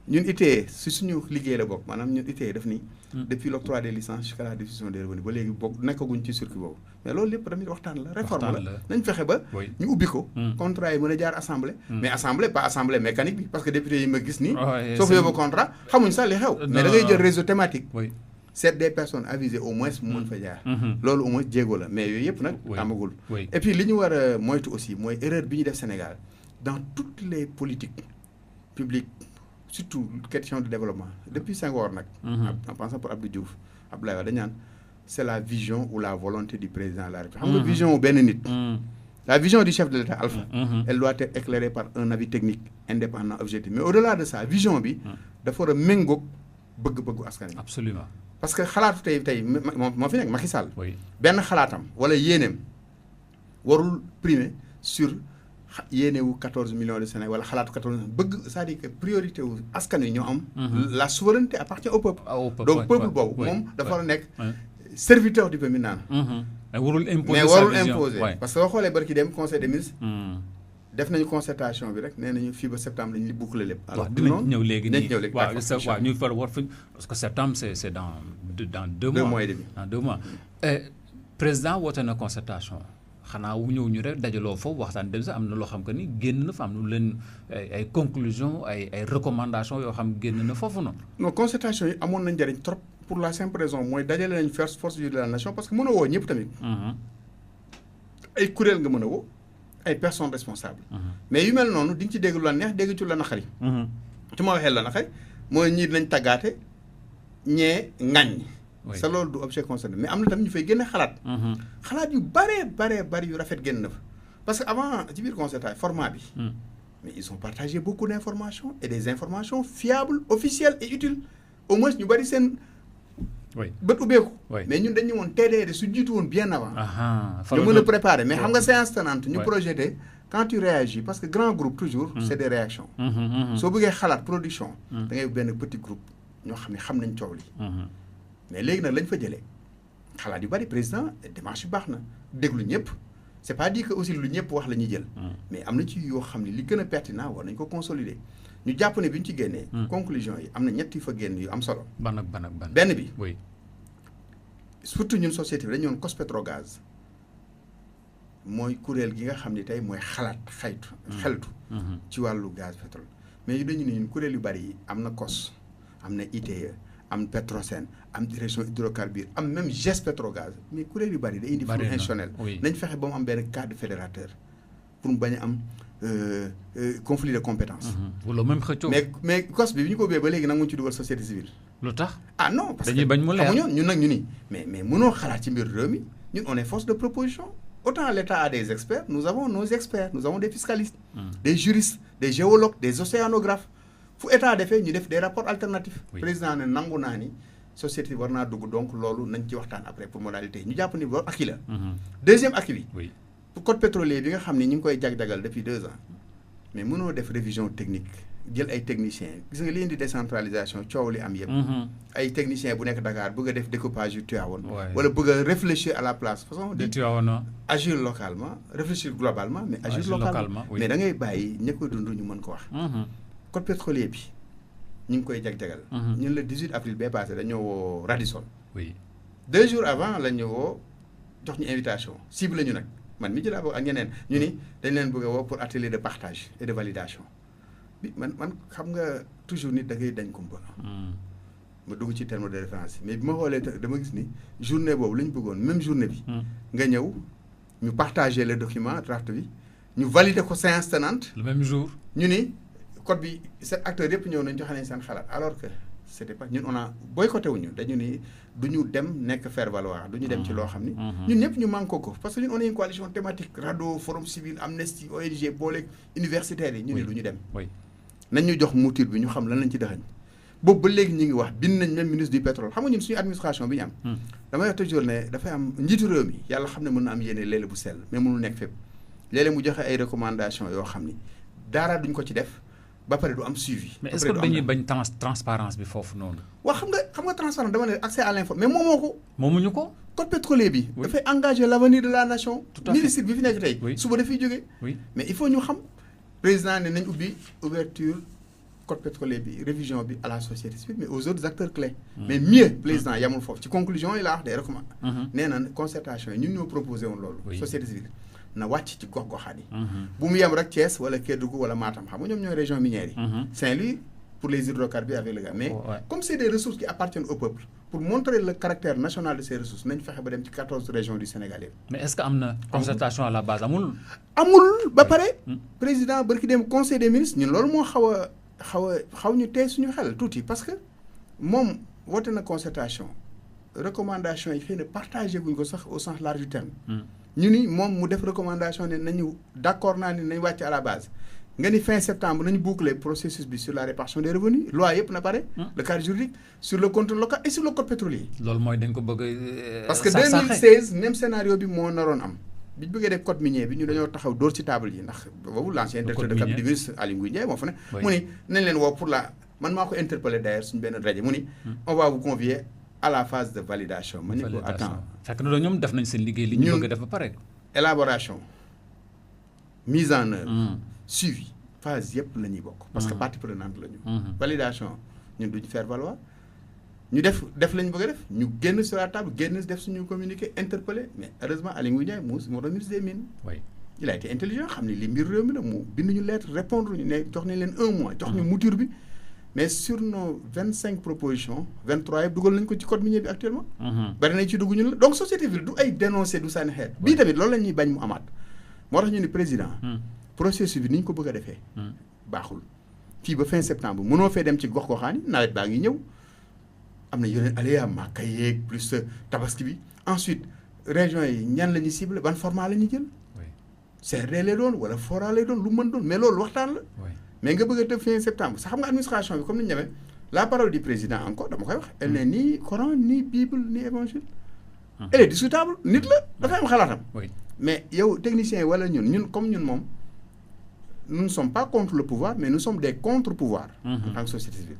ñun ITIE si suñu liggéey la bokk maanaam ñun ITIE def ni. depuis l'octroi des licences jusqu'à la diffusion des revenus ba léegi bokk nekkaguñ ci circuit boobu mais loolu lépp tamit waxtaan la réforme la nañ fexe ba ñu ubbi ko contrat yi mën a jaar assemblée mais assemblée pas assemblée mécanique bi parce que député yi ma gis nii soo fa yóbbu contrat xamuñ sax li xew mais da ngay jël réseau thématique c'est des personnes avisées au moins mu mën fa jaar loolu au moins jéego la mais yooyu yëpp nag amagul et puis li ñu war a moytu aussi mooy erreur bi ñu def Sénégal dans toutes les politiques publiques surtout question de développement depuis Senghor nag en pensant pour Abdou Diouf Abdoulaye Wade dañu naan c'est la vision ou la volonté du président de la République xam nga vision benn nit la vision du chef de l'État Alpha elle doit être éclairée par un avis technique indépendant objectif mais au-delà de ça vision bi dafa war a méngoog bëgg-bëggu askan wi absolument parce que xalaatu tey moo fi nekk Macky Sall benn xalaatam wala yéeneem warul primer sur yéenewu 14 millions de Sénégalais wala xalaatu 14 bëgg c'est-à-dire que priorité wu askan wi ñoo am la souveraineté appartient au peuple donc peuple boobu moom dafa war a nekk serviteur du peuple naan mais warul imposer parce que boo xoolee barki dem conseil des ministres def nañu concertation bi rek nee nañu fii ba septembre lañu li boucler lépp alors dinañ ñëw léegi nii waaw ñu fa war fi parce que septembre c'est dans 2 mois 2 mois et demi dans 2 mois président woote na concertation xanaa wu ñëw ñu rek dajaloo foofu waxtaan dem sax am na loo xam que ni génn na fa am na lu leen ay conclusions ay recommandations yoo xam génn na foofu noonu. non concertation yi amoon nañ njëriñ trop pour la simple raison mooy dajale nañ force vive de la nation parce que mën a woo ñëpp tamit. ay kuréel nga mën a woo ay personnes responsables. mais yu mel noonu di nga ci dégg lu la neex dégg ci lu la naqari. su ma waxee la naqari mooy ñii dinañ tàggaate ñee ŋaññi. sa loolu du objet concerné mais am na tamit ñu fay génne xalaat xalaat yu bari yu rafet génn na fa parce que avant ci biir concertation format bi mais ils ont partagé beaucoup d'informations et des informations fiables officielles et utiles au moins ñu bari seen bët ubbeeku mais ñun dañu woon TDD su jiitu woon bien avant ñu mën a préparer mais xam nga séance tenante ñu projeté quand tu réagis parce que grand groupe toujours c'est des réactions soo bëggee xalaat production da ngay benn petit groupe ñoo xam ne xam nañ coow li mais léegi nag lañ fa jëlee xalaat yu bari président démarche yu baax na déglu ñëpp c'est pas dit que aussi lu ñëpp wax la ñuy jël mais am na ci yoo xam ne li gën a pertinent war nañ ko consolider ñu jàpp ne bi ñu ci génnee conclusion yi am na ñett yu fa génn yu am solo ban benn bi surtout ñun société bi dañu woon COS-Petrogaz mooy kuréel gi nga xam ne tey mooy xalaat xeltu ci wàllu gaz pétrole mais yu dañu ne ñun kuréel yu bari yi am na COS am na ITIE am Petrosen am direction hydrocarbures am même GES Petrogaz mais kuréel yu bari day indi flou institutionnel nañ fexe ba mu am benn cadre fédérateur pour mu bañ a am conflit de compétence wala même xëccoo mais COS bi ñu ko ubbee ba léegi nag mu ci dugal société civile lu tax non parce que dañuy bañ mu leer xamuñu ñun nag ñu nii mais mënoo xalaat ci mbir réew mi ñun on est force de proposition autant l'État a des experts nous avons nos experts nous avons des fiscalistes des juristes des géologues des océanographes fu état defee ñu def des rapports alternatifs président ne nangu naa ni société war naa dugg donc loolu nañ ci waxtaan après pour modalité yi ñu jàpp ni loolu acquis la deuxième acquis bi pour code pétrolier bi nga xam ne ñu ngi koy jag-jagal depuis 2 ans mais mënoo def révision technique jël ay techniciens gis nga li indi décentralisation coow li am yëpp ay techniciens bu nekk Dakar bëgg a def découpage yu Tivaouane wala bëgg a réfléchir à la place façon de agir localement réfléchir globalement mais agir localement mais da ngay bàyyi ña ko dund ñu mën ko wax code pétrolier bi ñu ngi koy jag-jagal ñun le 18 avril bee passé dañoo woo Radisson 2 jours avant la ñu woo jox ñu invitation cible la ñu nag man mi ci laa bokk ak ñeneen ñu ni dañ leen bëgg a woo pour atelier de partage et de validation bi man xam nga toujours nit da ngay dañ kumpa ma dugg ci terme de référence mais bi ma xoolee dama gis ni journée boobu la ñu bëggoon même journée bi nga ñëw ñu partager le document draft bi ñu valider ko séance tenante le même jour ñu ni code bi seen acteurs yëpp ñëw nañ joxe nañ seen xalaat alors que c'était pas ñun on a boycotté wuñu dañu ni du ñu dem nekk faire valoir du ñu dem ci loo xam ni ñun ñëpp ñu manqué ko parce que ñun on est une coalition thématique RADDHO Forum Civil Amnesty ONG booleeg universitaires yi ñu ne du ñu dem nañ ñu jox mouture bi ñu xam lan lañ ci dëxañ boobu ba léegi ñu ngi wax bind nañ même ministre du pétrole xam nga ñun suñu administration bi ñu am damay wax toujours ne dafay am njiitu réew mi yàlla xam ne mën na am yéene léeg-léeg bu sell mais mënul nekk fépp léeg-léeg mu joxe ay recommandations yoo xam ni dara duñ ko ci def ba pare du am suivi. mais est-ce que dañuy bañ transparence bi foofu noonu. waaw xam nga transparence dama ne accès à l'info mais moomoo ko. moomuñu ko. code pétrolier bi. dafay engager l'avenir de la nation. tout à fait ministre bi fi nekk tey. suba dafay jógee. mais il faut ñu xam président ne nañ ubbi ouverture code pétrolier bi révision bi à la société civile mais aux autres acteurs clés. mais mieux président yamul foofu ci conclusion yi la wax des recommandations. nee na concertation yi ñun ñoo proposé woon loolu. société civile. na wàcc ci gox-goxaan yi. bu mu yem rek Thiès wala Kédougou wala Matam xam nga ñoom ñooy région minière yi. Saint-Louis pour les hydrocarbures avec le gaz. mais comme c'est des ressources qui appartiennent au peuple pour montrer le caractère national de ces ressources nañ fexe ba dem ci 14 régions du Sénégal yëpp. mais est-ce que am na concertation à la base amul. ba pare. président barki dem conseil des ministres ñun loolu moo xaw ñu tey suñu xel tuuti parce que moom woote na concertation recommandation yi xëy na partagé guñ ko sax au sens large du terme. ñu ni moom mu def recommandation ne nañu d'accord naa ni nañ wàcc à la base nga ni fin septembre nañu boucler processus bi sur la répartition des revenus loi yëpp na pare. le cadre juridique sur le contrôle local et sur le code pétrolier. loolu mooy dañ ko bëgg parce que 2016 même scénario bi moo naroon am bi ñu bëggee def code minier bi ñu dañoo taxaw dóor ci table yi ndax boobu l'ancien directeur de cabinet du ministre Aly Ngouille Ndiaye moo fa ne. mu ni nañ leen woo pour la man maa ko interpellé d'ailleurs suñu benn rajo mu ni on va vous convier à la phase de validation. ma ne ko attends fekk na ñoom def nañ seen liggéey li ñu bëgg a def ba pare. élaboration mise en œuvre suivi phase yëpp la ñuy bokk. parce que partie prenante la ñu. validation ñun duñ faire valoir ñu def la ñu bëgg a def ñu génn sur la table génn def suñu communiqué interpellé mais heureusement Aly Ngouille Ndiaye moo doon ministre des mines. il a été intelligent xam ne li mbir réew mi la mu bind ñu lettre répondre ñu ne jox nañ leen 1 mois jox ñu mouture bi. mais sur nos 25 propositions 23 yëpp dugal nañu ko ci code minier bi actuellement. bari nañ ci dugg ñun la donc société civile du ay dénoncé du sànni xeet. bii tamit loolu la ñuy bañ mu amaat. moo tax ñu ni président. processus bi ni ñu ko bëgg a defee. baaxul fii ba fin septembre mënoo fee dem ci gox-goxaan yi nawet baa ngi ñëw am na yeneen aléa Màkka yeeg plus tabaski bi ensuite régions yi ñan la ñuy ciblé ban format la ñuy jël. CRD lay doon wala FORA lay doon lu mën doon mais loolu waxtaan la. mais nga bëgg a tëb fin septembre sax xam nga administration bi comme ni ñu ñëwee la parole du président encore dama koy wax elle n'est ni Coran ni Bible ni évangile. elle est discutable nit la dafay am xalaatam. mais yow technicien yi wala ñun comme ñun moom nous ne sommes pas contre le pouvoir mais nous sommes des contre-pouvoirs. en tant que société civile.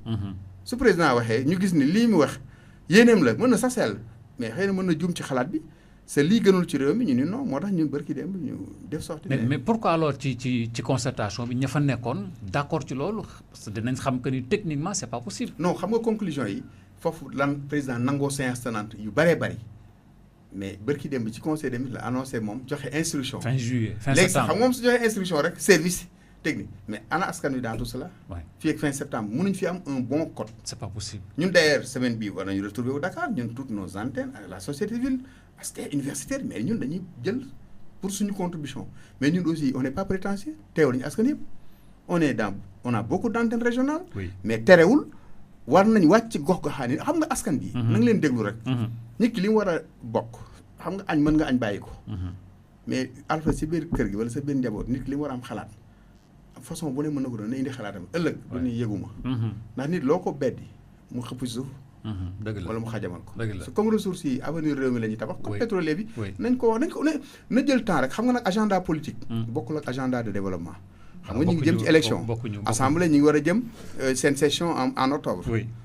su président waxee ñu gis ni lii mu wax yéeneem la mën na sax sell mais xëy na mën na juum ci xalaat bi. c'est lii gënul ci réew mi ñu ni non moo tax ñun barki dem ñu def sorti mais pourquoi alors ci concertation bi ña fa nekkoon d'accord ci loolu parce que dinañ xam que ni techniquement c'est pas possible. non xam nga conclusion yi foofu lan président nangoo séance tenante yu bëree bëri mais barki dem bi ci conseil des ministres la annoncé moom joxe instruction. fin juillet fin septembre léegi sax xam nga moom su joxe instruction rek service technique mais ana askan wi dans tout cela. fii ak fin septembre mënuñ fi am un bon code. c'est pas possible. ñun d'ailleurs semaine bii war nañu retrouver au Dakar ñun toutes nos antennes ak la société civile parce que universitaire mais ñun dañuy jël pour suñu contribution mais ñun aussi on n'est pas prétentieux teewul ñu askan yëpp on a beaucoup d'antennes régionales. mais terewul war nañ wàcc ci gox-goxaan yi xam nga askan bi. na nga leen déglu rek. nit ki li mu war a bokk xam nga añ mën nga añ bàyyi ko. mais alpha si biir kër gi wala sa biir njaboot nit ki li mu war a am xalaat façon bu ne mën na ko doon na indi xalaatam ëllëg. bu ne yëguma ndax nit loo ko beddi mu xëpp suuf. dëgg la wala mu xajamal ko. dëgg la comme ressources yi avenir réew mi la ñuy tabax. comme pétrolier bi. nañ ko wax na jël temps rek xam nga nag agenda politique. bokkul ak agenda de développement. xam nga ñu ngi jëm ci élection assemblée ñu ngi war a jëm seen session en octobre.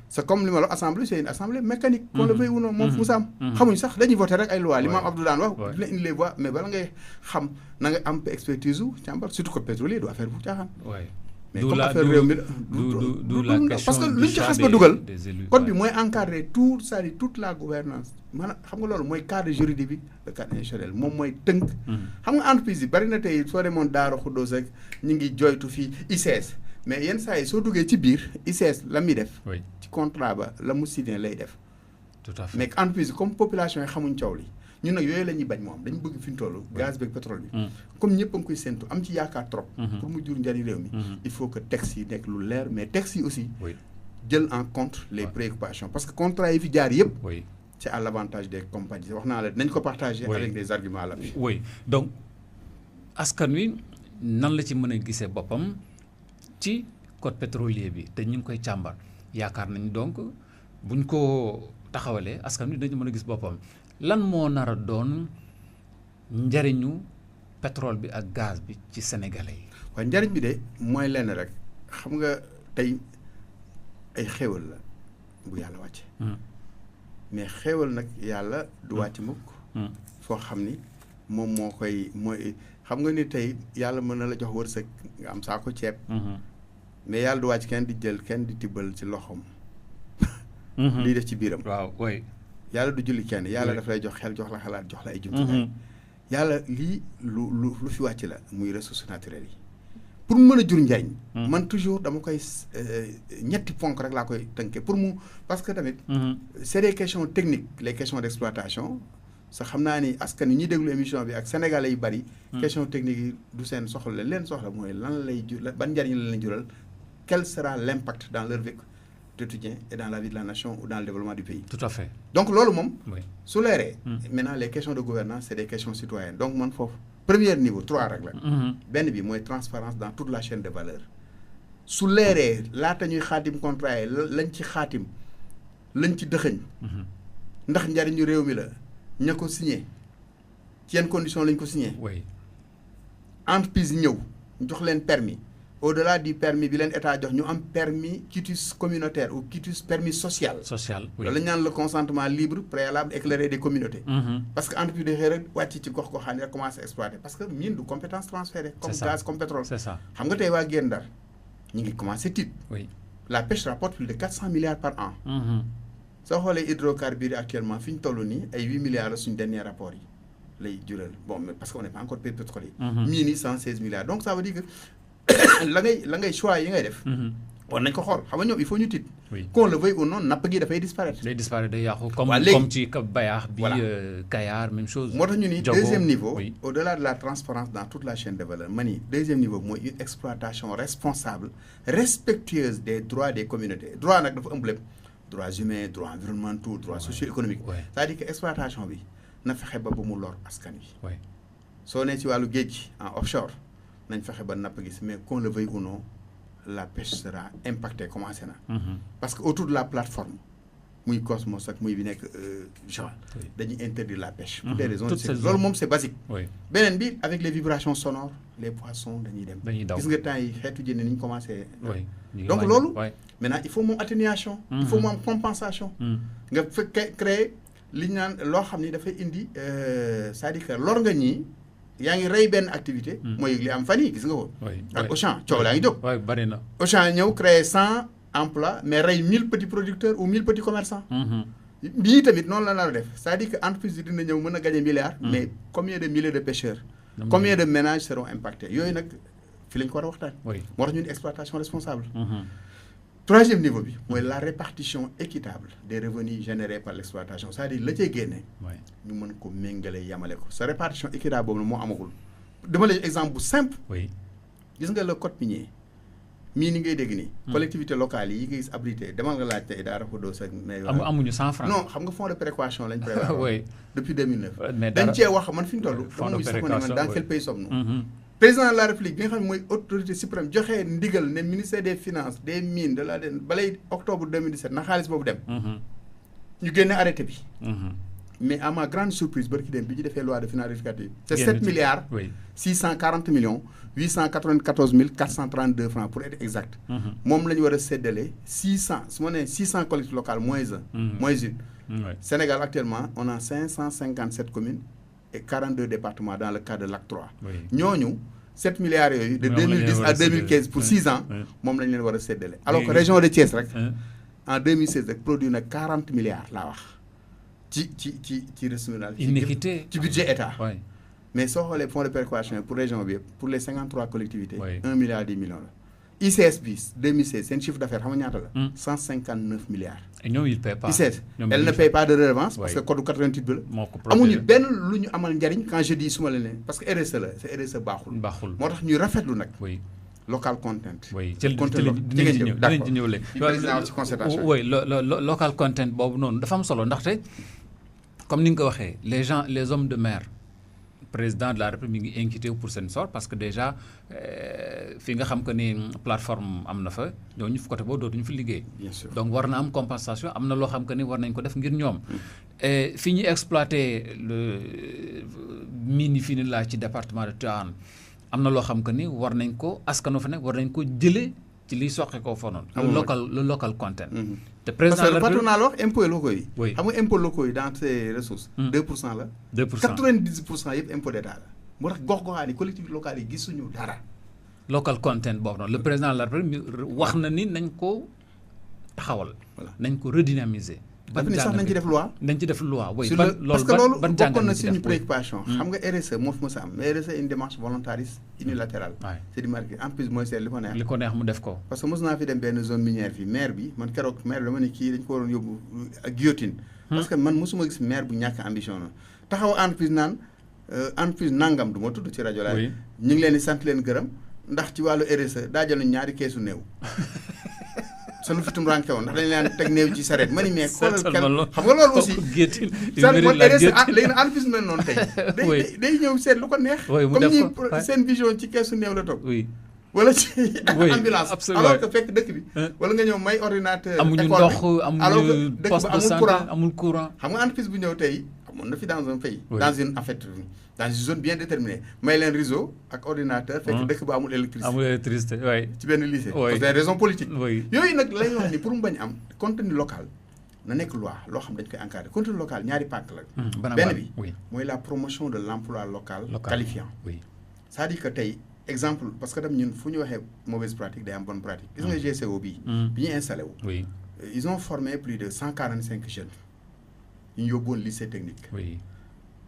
c'est comme li ma la assemblée c'est une assemblée mécanique. qu'on le veuille ou non moom Moussa am. xamuñ sax dañuy voter rek ay loi li maam Abdou daan wax. dina indi les voix mais bala ngay xam na nga am expertise u càmbar surtout que pétrolier du affaire bu caaxaan. mais comme affaire réew mi parce que luñ ci xas ba dugal code bi mooy encadrer tout c'est-à-dire toute la gouvernance maanaam xam nga loolu mooy cadre juridique bi le cadre institutionnel moom mooy tënk xam nga entreprise yi bari na tey soo demoon Daara Xuddoos ak ñu ngi joytu fii ICS mais yenn saa yi soo duggee ci biir ICS la muy def ci contrat ba la mu signé lay def tout à fait mais entreprise comme population yi xamuñ coow li ñun nag yooyu la ñuy bañ moom dañu bëgg fi ñu toll gaz beeg pétrole bi comme ñëpp a ngi koy séntu am ci yaakaar trop pour mu jur njariñ réew mi il faut que texte yi nekk lu leer mais texte yi aussi jël en compte les préoccupations parce que contrat yi fi jaar yëpp c'est à l'avantage des compagnies wax naa la dinañ ko partager avec des arguments à l'appui oui donc askan wi nan la ci mën a gisee boppam ci code pétrolier bi te ñu ngi koy càmbar yaakaar nañ donc buñ ko taxawalee askan wi dañu mën a gis boppam lan moo nar a doon njariñu pétrole bi ak gaz bi ci sénégalais yi. waaye njariñ bi de mooy lenn rek xam nga tey ay xéewal la bu yàlla wàcce mais xéewal nag yàlla du wàcc mukk foo xam ni moom moo koy mooy xam nga ni tey yàlla mën na la jox wërsëg nga am saako ceeb mais yàlla du wàcc kenn di jël kenn di tibbal ci loxoom lii def ci biiram waaw oui yàlla du julli kenn yàlla daf lay jox xel jox la xalaat jox la ay jumtukaay yàlla lii lu fi wàcc la muy ressources naturelles yi pour mu mën a jur njariñ man toujours dama koy ñetti ponk rek laa koy tënkee pour mu parce que tamit c'est des questions techniques les questions d'exploitation sax xam naa ni askan yi ñuy déglu émission bi ak sénégalais yi bari question technique yi du seen soxla leen soxla mooy lan lay jur ban njariñ la leen jural quel sera l'impact dans leur vie quotidien et dans la vie de la nation ou dans le développement du pays. Tout à fait. Donc loolu moom su leeree maintenant les questions de gouvernance c'est des questions citoyennes donc man foofu premier niveau 3 rek la benn bi mooy transparence dans toute la chaîne de valeur su leeree laata ñuy xaatim contrat yi lañ ci xaatim lañ ci dëxëñ ndax njariñu réew mi la ña ko signé ci yenn conditions lañ ko signé entreprise yi ñëw jox leen permis au-delà du permis bi leen état jox ñu am permis quitus communautaire ou quitus permis social loolu la ñu naan le consentement libre préalable éclairé des communautés parce que entreprise de xëy rek wàcc ci gox goxaan yi rek commencé exploiter parce que mine du compétence transférée comme gaz comme pétrole c'est ça xam nga tey waa Guet Ndar ñu ngi commencé tiit la pêche rapporte plus de 400 milliards par an soo xoolee hydrocarbures actuellement fi ñu toll nii ay 8 milliards la suñu dernier rapport yi lay jural bon mais parce que on n'est pas encore payé pétrolier mii nii 116 milliards donc ça veut dire que la ngay choix yi ngay def war nañ ko xool xam nga ñoom il faut ñu tiit qu'on le veuille ou non napp gi dafay disparaître day disparaître day yàqu comme ci Bayaax bi Kayar même chose moo tax ñu ni deuxième niveau au-delà de la transparence dans toute la chaîne de valeur ma ni deuxième niveau mooy une exploitation responsable respectueuse des droits des communautés droit nag dafa ëmb lépp droits humains droits environnementaux droits socio-économiques c'est-à-dire que exploitation bi na fexe ba mu lor askan wi soo nee ci wàllu géej gi en offshore nañ fexe ba napp gis mais qu'on le veuille ou non la pêche sera impactée commencé na parce que autour de la plateforme muy Cosmos ak muy bi nekk Joal dañuy interdire la pêche pour des raisons loolu moom c'est basique beneen bi avec les vibrations sonores les poissons dañuy dem gis nga temps yi xeetu jën ni ñu commencé donc loolu maintenant il faut moom atténuation il faut moom compensation nga fekk créer li ñu naan loo xam ni dafay indi c'est-à-dire que lor nga ñii yaa ngi rey benn activité mooy li am fan yi gis nga ko ak Auchan coow laa ngi jóg bari na Auchan ñëw créer 100 emplois mais rey 1000 petits producteurs ou 1000 petits commerçants bii tamit noonu la nar a def c'est-à-dire que entreprise yi dina ñëw mën a gagner milliards mais combien de milliers de pêcheurs combien de ménages seront impactés yooyu nag fi lañ ko war a waxtaan moo tax ñu ne exploitation responsable troisième niveau bi mooy la répartition équitable des revenus générés par l'exploitation c'est-à-dire la cay génne ñu mën ko méngale yamale ko sa répartition équitable boobu moo amagul dama lay exemple bu simple gis nga le code minier mii ni ngay dégg nii collectivité locale yi ngay gis abrité demal nga laaj tey Daara Khoudoss ak mais amuñu 100 francs non xam nga fonds de précaution lañ prévoir depuis 2009 dañ cee wax man fi ñu toll dama mujj sax ma ne man dans quel pays sommes-nous président de la république bi nga xam ne mooy autorité suprême joxe ndigal ne ministère des finances des mines de la balay octobre 2017 na xaalis boobu dem ñu génne arrêté bi mais à ma grande surprise barki dem bi ñu defee loi de finances rectificative c'est 7 milliards 640 millions 894 432 francs pour être exact moom la ñu war a séddale 600 su ma nee 600 collectivités locales moins une Sénégal actuellement on a 557 communes et 42 départements dans le cadre de l'acte 3 ñooñu 7 milliards yooyu de Moom la ñu 2010 war a à 2015 pour 6 ans moom lañ leen war a séddale alors que région de Thiès rek en 2016 rek produit na 40 milliards laa wax ci ressources inéquité ci budget état ouais. mais soo xoolee fonds de péréquation pour région bi yëpp pour les 53 collectivités Ouais. 1 milliard 10 millions la ICS bi 2016 seen chiffre d'affaires xam nga ñaata la 159 milliards et ñoom il paie pas ICS ñoom elle ne paye pas de redevance Ouais. parce que code 88 bi la moo ko amuñu protégé. benn lu ñu amal njariñ quand je dis suma la ne parce que RSE la c'est RSE baaxul baaxul moo tax ñuy rafetlu nag oui local content oui dinañ ci ñëw léegi di président ci concertation oui local content boobu noonu dafa am solo ndaxte comme ni nga ko waxee les hommes de mer président de la République mi ngi inquiété pour seen sort parce que déjà fi nga xam que ni plateforme am na fa ñooñu côté boobu dootuñu fi liggéey. Bien sûr. donc war na am compensation am na loo xam que ni war nañ ko def ngir ñoom. fi ñu exploité le mine yi fii nii laa ci département de Tivaouane am na loo xam que ni war nañ ko askano fa nekk war nañ ko jëlee ci liy soqe koo fa noonu. le local content. te président parce que patronat la wax impôts locaux yi. oui xam nga impôts locaux yi dans ces ressources. 2% la. 2% 90% yëpp impôt d'état la. moo tax gox-goxaan yi collectivités locales yi gisuñu dara. local content boobu noonu le président de la République wax na ni nañ ko taxawal. Voilà. nañ ko redynamiser. dafa ni sax nañ ci def loi. nañ ci def loi oui. parce que loolu ban bokkoon na ci suñu def, oui. préoccupation. xam nga RSE moo fi mës a am mais RSE une démarche volontariste unilatérale. waay c'est du marqué en plus mooy seet li ko neex. li ko neex mu def ko. parce que mos naa fi dem benn zone minière fii maire bi man keroog maire bi dama ne kii dañ ko waroon yóbbu ak guillotine. parce que man mosuma gis maire bu ñàkk ambition noonu. taxaw entreprise naan entreprise nangam du ma tudd ci rajo laay. Oui. ñu ngi leen di sant leen gërëm ndax ci wàllu RSE daajal nañ ñaari keesu néew. sunu fitum ranke woon ndax dañ leen teg néew ci sareet ma ni mais xoolal kenn xam nga loolu aussi ça mooy RSE léegi nag entreprise mel noonu tey day ñëw seet lu ko neex comme ñi seen vision ci keesu néew la toog oui wala ci Oui, ambulance absolument. alors que fekk dëkk bi wala nga ñëw may ordinateur amuñu école ndox bi, alors que amuñu dëkk poste ba de amul santé courant amul courant. xam nga entreprise bu ñëw tey amoon na fi dans un pays Oui. dans une en fait dans une zone bien déterminée may leen réseau ak ordinateur fekk dëkk ba amul électricité amul électricité oui. ci benn lycée Oui. pour des raisons politiques oui yooyu nag lay wax ni pour mu bañ am contenu local na nekk loi loo xam dañ koy encadrer contenu local ñaari pàcc la benn bi oui mooy la promotion de l'emploi local local qualifiant oui c'est-à-dire que tey exemple parce que tam ñun fu ñu waxee mauvaise pratique day am bonne pratique gis nga GCO bii bi ñu installé wu oui ils ont formé plus de 145 jeunes ñu yóbboon lycée technique oui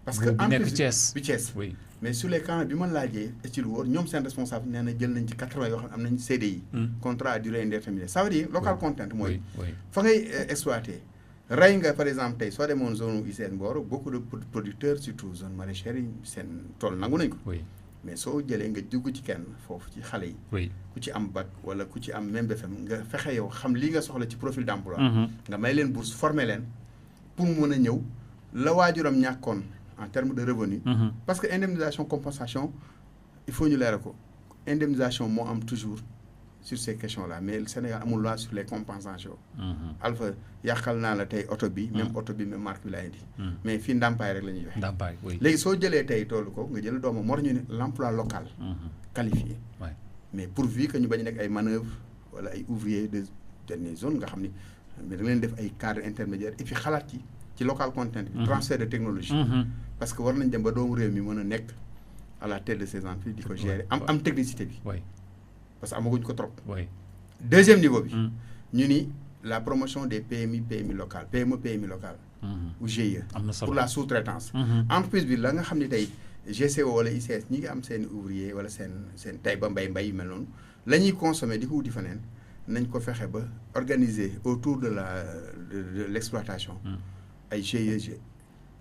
parce que bi nekk entreprise Thiès bi Thiès oui mais sur les camps bi ma laajee ci lu wóor ñoom seen responsable nee na jël nañ ci 80 yoo xam ne am nañ CDI contrat à durée indéterminée ça veut dire local content mooy oui oui fa ngay exploiter rey nga par exemple tey soo demoon zone ICS Mboro beaucoup de producteurs surtout zone maraîchère yi seen tool nangu nañ ko oui mais soo jëlee nga dugg ci kenn foofu ci xale yi oui ku ci am bac wala ku ci am même BFM nga fexe yow xam li nga soxla ci profil d'emploi nga may leen bourse former leen pour mu mën a ñëw la waajuram ñàkkoon en termes de revenu parce que indemnisation compensation il faut ñu leeral ko indemnisation moo am toujours sur ces questions là mais le Sénégal amul loi sur les compensations Alpha yàqal naa la tey oto bi même oto bi même marque bi laa indi mais fii ndàmpaay rek la ñuy joxe ndàmpaay oui léegi soo jëlee tey toolu ko nga jël doomam moo tax ñu ne l'emploi local qualifié Ouais. mais pourvu que ñu bañ a nekk ay manœuvres wala ay ouvriers de dernière zone nga xam ni mais da nga leen def ay cadres intermédiaires et puis xalaat ci local content bi transfert de technologie parce que war nañ dem ba doomu réew mi mën a nekk à la tête de ces entreprises di ko gérer am technicité bi oui parce que amaguñ ko trop oui deuxième niveau bi ñu ni la promotion des PMI locales PMI locales ou GIE am na solo pour la sous-traitance entreprise bi la nga xam ne tey GCO wala ICS ñi ngi am seen ouvrier wala seen tey ba mbay yu mel noonu la ñuy consommer di ko wuti faneen nañ ko fexe ba organiser autour de l'exploitation ay GIE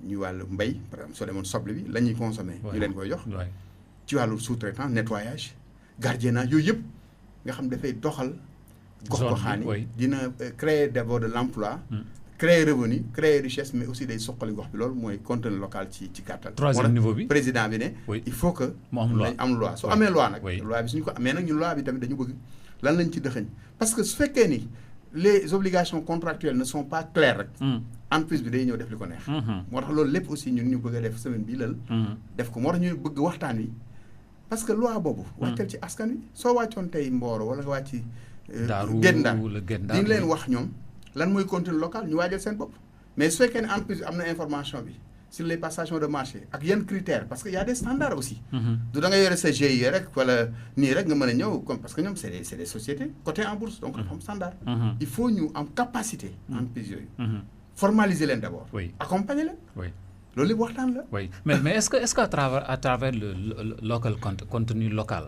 ñu wàllu mbay par exemple soo demoon soble bi la ñuy consommer ñu leen koy jox ci wàllu sous-traitant nettoyage gardiennage yooyu yëpp nga xam dafay doxal gox-goxaan yi dina créer d'abord de l'emploi créer revenu créer richesse mais aussi day soqali gox bi loolu mooy contenu local ci gàttal troisième niveau bi président bi ne il faut que mu am loi su amee loi nag loi bi suñu ko amee nag ñun loi bi tamit dañu bëgg lan lañ ci dëxëñ parce que su fekkee ni les obligations contractuelles ne sont pas claires rek entreprise bi day ñëw def li ko neex moo tax loolu lépp aussi ñun ñu bëgg a def semaine bii lal def ko moo tax ñu bëgg waxtaan wi parce que loi boobu wàccal ci askan wi soo wàccoon tey Mboro wala nga wàcc Guet Ndar di leen wax ñoom lan mooy contenu local ñu waajal seen bopp mais su fekkee ne entreprise bi am na information bi sur les passations de marché ak yenn critères parce que y a des standards aussi. du da nga yore sa GIE rek wala nii rek nga mën a ñëw comme parce que ñoom c'est des sociétés cotées en bourse donc dafa am standard. il faut ñu am capacité. entreprise yooyu. formaliser leen d'abord. Oui. accompagner leen. Oui. loolu lépp waxtaan la. Oui, mais est-ce que à travers le local contenu local.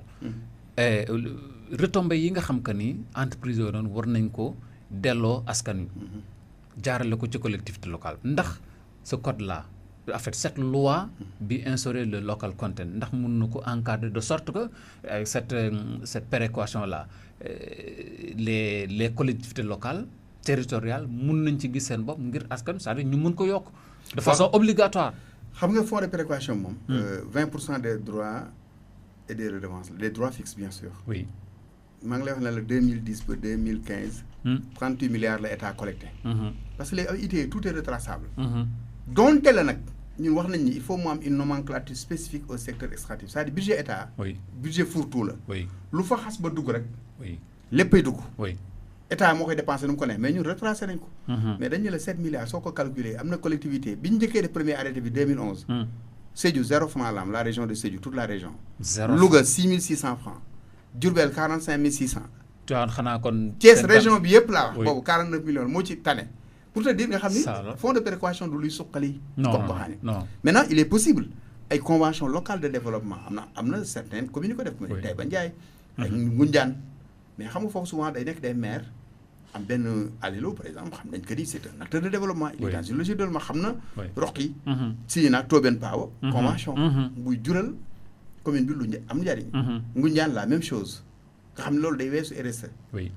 retombées yi nga xam que ni entreprise yooyu noonu war nañ ko delloo askan wi. jaarale ko ci collectivité locale ndax ce code là en fait cette loi bi instaurer le local content ndax mun na ko encadrer de sorte que cette péréquation là les collectivités locales territoriales mun nañ ci gis seen bopp ngir askan c'est-à-dire ñu mun ko yokk de façon obligatoire. xam nga fonds de péréquation moom. 20% des droits et des redevances des droits fixes bien sûr. Oui. maa ngi lay wax ne la 2010 ba 2015. 38 milliards la état collecté. parce que les ITIE tout est retraçable. donte la nag ñun wax nañ ni il faut mu am une nomenclature spécifique au secteur extractif c'est-à-dire budget état. Oui. budget fourre-tout la. Oui. lu fa xas ba dugg rek. Oui. léppay dugg. Oui. état moo koy dépensé nu mu ko neex mais ñun retracé nañ ko. mais dañu ne la 7 milliards soo ko calculé am na collectivité bi ñu njëkkee def premier arrêté bi 2011. Sédhiou 0 franc la am la région de Sédhiou toute la région. 0 Louga 6600 francs. Diourbel 45600. tu vois xanaa kon. Thiès région bi yëpp laa wax. Oui. boobu 49 millions moo ci tane. pour te dire nga xam ni fonds de péréquation du luy suqali. non non maintenant il est possible ay convention locale de développement am na certaines communes ko def. oui Taïba Ndiaye. ak Ngoundiane. mais xam nga foofu souvent day nekk des maires am benn Alilo par exemple xam nañ que ni c'est un acteur de développement. il est dans une logique de développement xam na. Roqi. signé na ak Tobène Power. convention. buy jural commune bi lu am njariñ. Ngoundiane la même chose. nga xam ne loolu day weesu RSE. oui.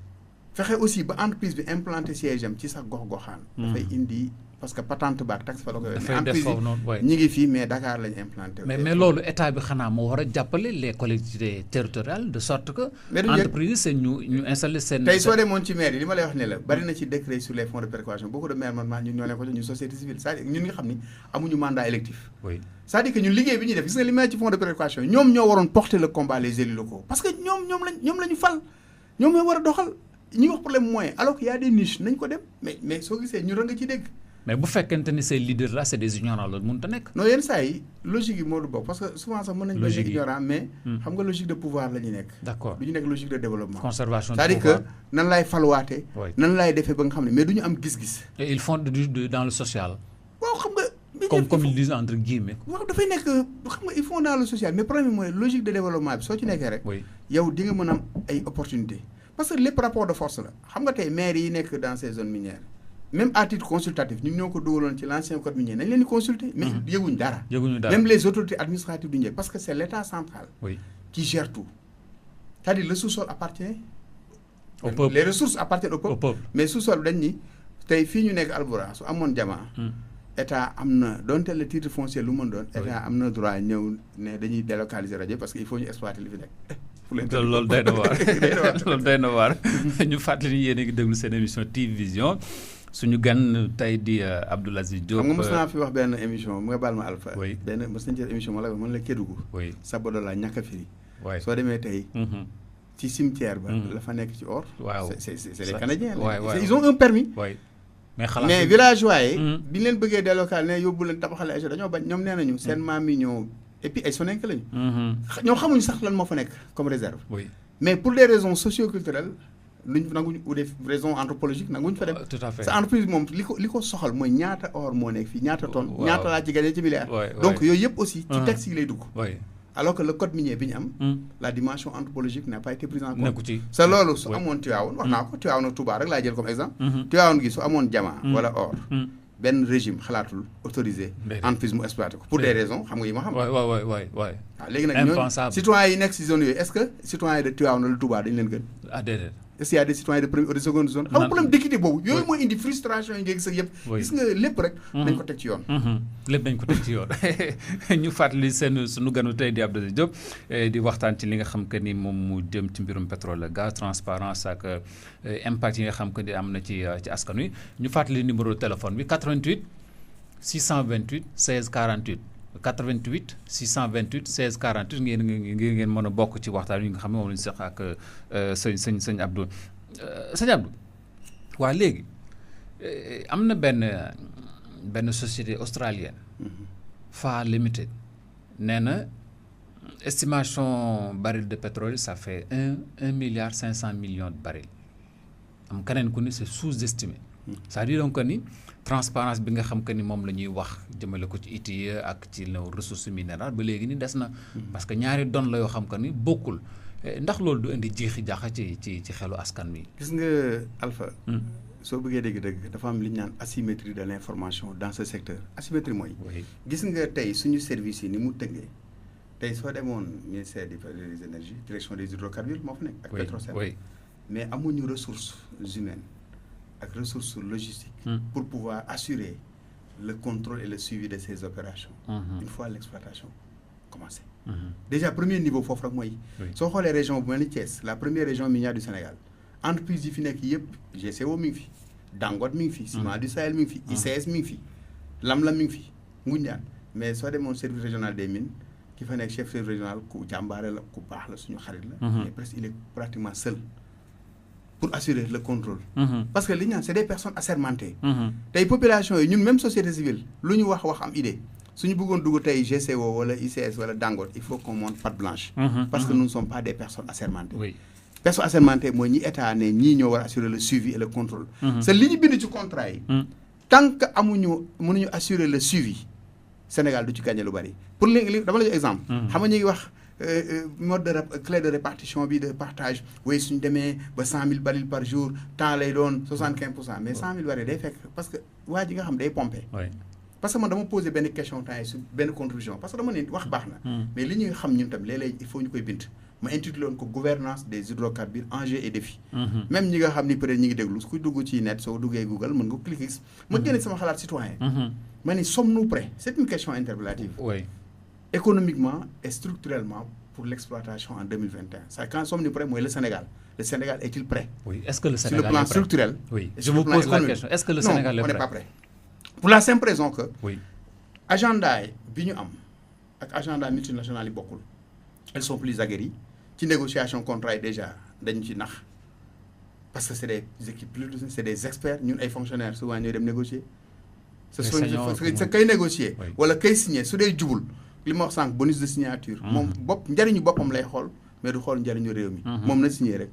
fexe aussi ba entreprise bi implanté siège am ci sax gox-goxaan. dafay indi parce que patente baak taxe fa la koy. dafay def foofu noonu entreprise yi ñi ngi fii mais Dakar lañ implanté. mais loolu état bi xanaa moo war a jàppale les collectivités territoriales de sorte que. entreprise c'est ñu installer seen. tey soo demoon ci maire yi li ma lay wax ne la bari na ci décret sur les fonds de péréquation beaucoup de maires man ñun ñoo leen ko jox ñu société civile c'est-à-dire ñun nga xam ni amuñu mandat électif. oui c'est-à-dire que ñun liggéey bi ñuy def gis nga li may ci fonds de péréquation ñoom ñoo waroon porter le combat les élus locaux parce que ñoom la ñu fal ñoom ñoo war a doxal ñuy wax problème moyen alors qu'il y a des niches nañ ko dem mais soo gisee ñu nga ci dégg. mais bu fekkente ni ces leaders là c'est des ignorants loolu mënut a nekk. non yenn saa yi logique yi moo du bokk parce que souvent sax mën nañu bañ a ignorant mais xam nga logique de pouvoir la ñu nekk. d'accord du ñu nekk logique de développement. conservation c'est-à-dire que nan laay falwaatee. nan laay defee ba nga xam ne mais du ñu am gis-gis. et ils font dans le social. waaw xam nga. comme ils disent entre guillemets. waaw dafay nekk xam nga ils font dans le social mais problème bi mooy logique de développement bi soo ci nekkee rek. yow di nga mën a am ay opportunités. parce que lépp rapport de force la xam nga tey maires yi nekk dans ces zones minières même à titre consultatif ñun ñoo ko dugaloon ci l'ancien code minier nañ leen di consulter. mais yëguñ dara. même les autorités administratives duñu yëg parce que c'est l'état central. qui gère tout. c'est-à-dire le sous-sol appartient au peuple. Les ressources appartiennent au peuple. Mais sous-sol dañ ni tey fii ñu nekk Alboura su amoon jamaa. état am na donte le titre foncier lu mën doon. état am na droit ñëw ne dañuy délocaliser rajo parce que il faut ñu exploiter li fi nekk. loolu day na waar loolu day na waar ñu fàttali yéen a ngi déglu seen émission TV Vision suñu gan tey di Abdoul Aziz Diop. xam nga mos naa fi wax benn émission mu nga baal ma Alpha. oui benn mos nañu jël émission ma la mën la Kédougou. oui Sabodola ñàkk a firi. oui soo demee tey. ci cimetière ba. la fa nekk ci or. waaw c'est les Canadiens. ils ont un permis. mais villageois yi. bi ñu leen bëggee délocaliser ne yóbbu leen tabaxale ay dañoo bañ ñoom nee nañu seen maam yi ñoo. et puis ay Soninké lañu. ñoo xamuñu sax lan moo fa nekk comme réserve. mais pour des raisons socio-culturelles luñ nanguñu ou des raisons anthropologiques nanguñu fa dem. tout à fait sa entreprise moom li ko soxal mooy ñaata or moo nekk fii ñaata tonne. ñaata laa ci gagné ci milliard. donc yooyu yëpp aussi. ci texte yi lay dugg. alors que le code minier bi ñu am. la dimension anthropologique n'a pas été prise en compte. nekku ci sa loolu su amoon Tivaouane wax naa ko Tivaouane ak Touba rek laa jël comme exemple. Tivaouane gi su amoon diamant. wala or. benn régime xalaatul autorisé. entreprise mu exploité ko pour des raisons xam nga yi ma xam. waay waaw léegi nag ñooñu citoyens yi nekk si zone yooyu est-ce que citoyens de Tivaouane wala Touba dañu leen gën. ah déedéet. est-ce qu'il y a des citoyens de première ou de seconde zone. xam nga problème d'équité boobu. yooyu mooy indi frustration yi nga gis ak yëpp. gis nga lépp rek. dañ ko teg ci yoon. lépp dañ ko teg ci yoon ñu fàttali suñu ganu tey di Abdoul Aziz Diop di waxtaan ci li nga xam que ni moom mu jëm ci mbirum pétrole gaz transparence ak impact yi nga xam que ni am na ci askan wi ñu fàttali numéro téléphone bi 88 628 16 48. 88 628 16 48 ngeen mën a bokk ci waxtaan yi nga xam ne moom la ñu seq ak sëñ Abdou sëñ Abdou waa léegi am na benn société australienne FA Limited nee na estimation baril de pétrole ça fait 1 milliard 500 millions de barils am keneen ku ni c'est sous-estimé c'est-à-dire donc ni transparence bi nga xam que ni moom la ñuy wax jëmale ko ci ITIE ak ci ressources minérales ba léegi ni des na parce que ñaari donne la yoo xam que ni bokkul ndax loolu du indi jiixi jaaxa ci xelu askan wi. gis nga Alpha. soo bëggee dégg-dégg dafa am li ñu naan asymétrie de l'information dans ce secteur asymétrie mooy. gis nga tey suñu service yi ni mu tëngee tey soo demoon ministère des énergies direction des hydrocarbures moo fa nekk. ak Petrosen mais amuñu ressources humaines ak ressources logistiques. pour pouvoir assurer le contrôle et le suivi de ces opérations. une fois l'exploitation commencée. déjà premier niveau foofu rek mooy. soo xoolee région bu mel ni Thiès la première région minière du Sénégal. entreprise yi fi nekk yëpp GCO mi ngi fi Dangote mi ngi fi Ciment du Sahel mi ngi fi ICS mi ngi fi Lam-Lam mi ngi fi Ngoundiane mais soo demoon service régional des mines ki fa nekk chef service régional ku jàmbaare la ku baax la suñu xarit la mais presque il est pratiquement seul pour assurer le contrôle parce que li ñu naan c'est des personnes assermentées tey population yi ñun même société civile lu ñu wax am idée suñu bëggoon dugg tey GCO wala ICS wala Dangote il faut qu'on monte patte blanche parce que nous ne sommes pas des personnes assermentées personne assermentée mooy ñi état ne ñii ñoo war a assurer le suivi et le contrôle c'est li ñu bind ci contrat yi tant que mënuñu assurer le suivi Sénégal du ci gagné lu bari pour léegi dama la jox exemple xam nga ñu ngi wax mode de clé de répartition bi de partage oui suñu demee ba 100 000 barils par jour temps lay doon 75% mais 100 000 barils day fekk parce que waa ji nga xam day pompé parce que man dama posé benn question temps yi su benn contribution parce que dama ne wax baax na mais li ñuy xam ñun tam léeg-léeg il faut ñu koy bind ma intitulé woon ko gouvernance des hydrocarbures enjeux et défis même ñi nga xam ni peut-être ñi ngi déglu ku dugg ci net soo duggee Google mën nga cliquer ma génne sama xalaat citoyen ma ni sommes-nous prêts c'est une question interpellative économiquement et structurellement pour l'exploitation en 2021 ça quand sommes-nous prêts mooy le Sénégal est-il prêt est-ce que le Sénégal sur le plan structurel je vous pose la question est-ce que le Sénégal est prêt non on n'est pas prêt pour la simple raison que agenda bi ñu am ak agenda multinational yi bokkul elles sont plus aguerries ci négociation contrat yi déjà dañ ci nax parce que c'est des équipes plus c'est des experts ñun ay fonctionnaires souvent ñooy dem négocier sa kay négocier wala kay signer su dee jubul li ma wax sànq bonus de signature moom njariñu boppam lay xool mais du xool njariñu réew mi moom na signer rek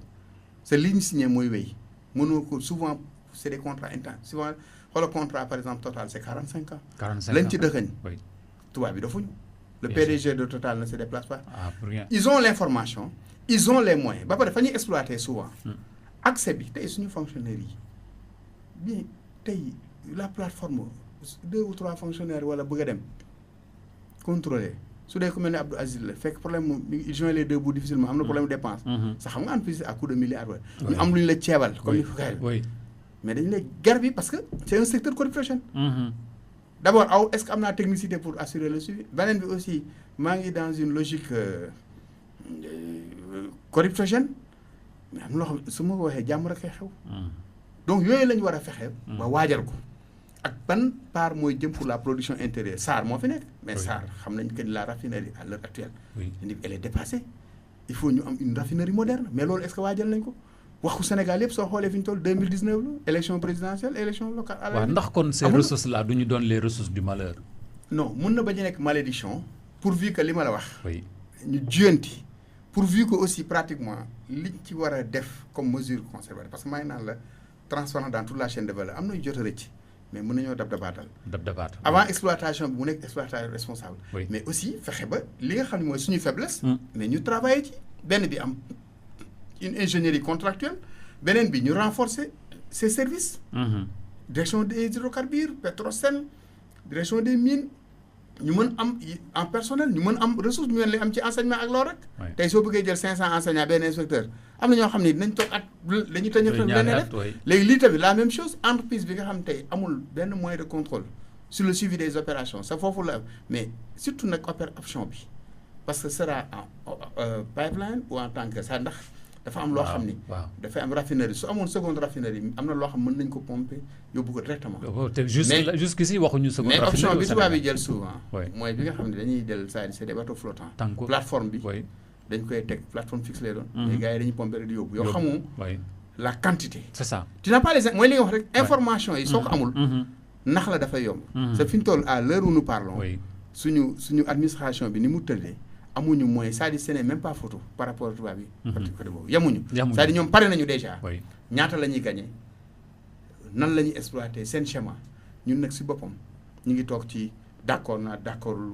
sa li ñu signer mooy wéy mënoo ko souvent c'est des contrats intenses souvent xoolal contrat par exemple Total c'est 45 ans lañ ci dëxañ tubaab bi dafuñu le PDG de Total ne se déplace pas pour rien. Ils ont l'information ils ont les moyens ba pare fa ñuy exploiter souvent accès bi tey suñu fonctionnaires yi bien tey la plateforme 2 ou 3 fonctionnaires wala bëgg a dem contrôler su dee ku mel ne Abdou Aziz la fekk problème mu il joint les deux bouts difficilement am na problème dépense sax xam nga entreprise à coup de milliards ñu am lu ñu la ceebal comme ni ko kay mais dañu lay gar bi parce que c'est un secteur corruption d'abord est-ce que am naa technicité pour assurer le suivi beneen bi aussi maa ngi dans une logique corruption mais am na loo xam su ma ko waxee jàmm rek xew donc yooyu la ñu war a fexe ba waajal ko ak ban part mooy jëm pour la production intérieure SAR moo fi nekk mais SAR xam nañ que la raffinerie à l'heure actuelle elle est dépassée il faut ñu am une raffinerie moderne mais loolu est-ce que waajal nañ ko waxu Sénégal yëpp soo xoolee fi ñu toll 2019 la élection présidentielle élection locale waaw ndax kon ces ressources là du ñu doon les ressources du malheur non mun na bañ a nekk malédiction pourvu que li ma la wax ñu juyanti pourvu que aussi pratiquement liñ ci war a def comme mesure conservatoire parce que maa ngi naan la transparent dans toute la chaîne de valeur am na ñu jot a rëcc mais mën nañoo dab avant exploitation bi mu nekk exploitation responsable mais aussi fexe ba li nga xam ne mooy suñu faiblesse mais ñu travailler ci benn bi am une ingénierie contractuelle beneen bi ñu renforcer ces services direction des hydrocarbures Petrosen direction des mines ñu mën am en personnel ñu mën am ressource ñu mën leen am ci enseignement ak loolu rek tey soo bëggee jël 500 enseignants benn inspecteur am na ñoo xam ne dinañ toog at dañuy tëñal benn def léegi lii tamit la même chose entreprise bi nga xam tey amul benn moyen de contrôle sur le suivi des opérations sa foofu la mais surtout nag opération bi parce que sera en pipeline ou en tant que ça ndax dafa am loo xam ni dafay am raffinerie su amoon seconde raffinerie am na loo xam mën nañ ko pomper yóbbu ko directement te jusqu'ici waxuñu seconde mais option bi tubaab yi jël souvent mooy bi nga xam ne dañuy jël c'est des bateaux flottants plateforme bi dañ koy teg plateforme fixe lay doon les gars yi dañuy pomper rek di yóbbu yoo xamoo la quantité c'est ça tu n'as pas les mooy li nga wax rek information yi soo ko amul nax la dafay yomb c'est fi ñu toll à l'heure où nous parlons suñu administration bi ni mu tëddee amuñu moyen c'est-à-dire ce n'est même pas photo par rapport à tubaab bi. côté boobu yemuñu. c'est-à-dire ñoom pare nañu déjà. ñaata la ñuy gagné nan la ñuy exploité seen schéma ñun nag si boppam ñu ngi toog ci d'accord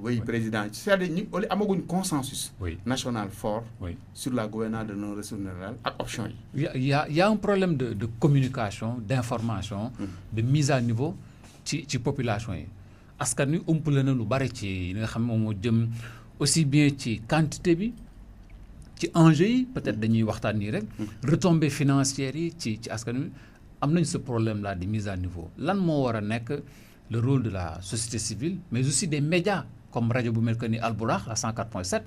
oui président c'est-à-dire ñu amaguñ consensus. national fort. sur la gouvernance de nos ressources naturelles ak option yi. y a un problème de communication d'information. de mise à niveau ci population yi. askan wi umpale na lu bari ci li nga xam moom moo jëm aussi bien ci quantité bi ci enjeu yi peut-être dañuy waxtaan nii rek retombées financières yi ci askan wi am nañ ce problème là de mise à niveau lan moo war a nekk le rôle de la société civile mais aussi des médias comme rajo bu mel que ni Albourakh à 104.7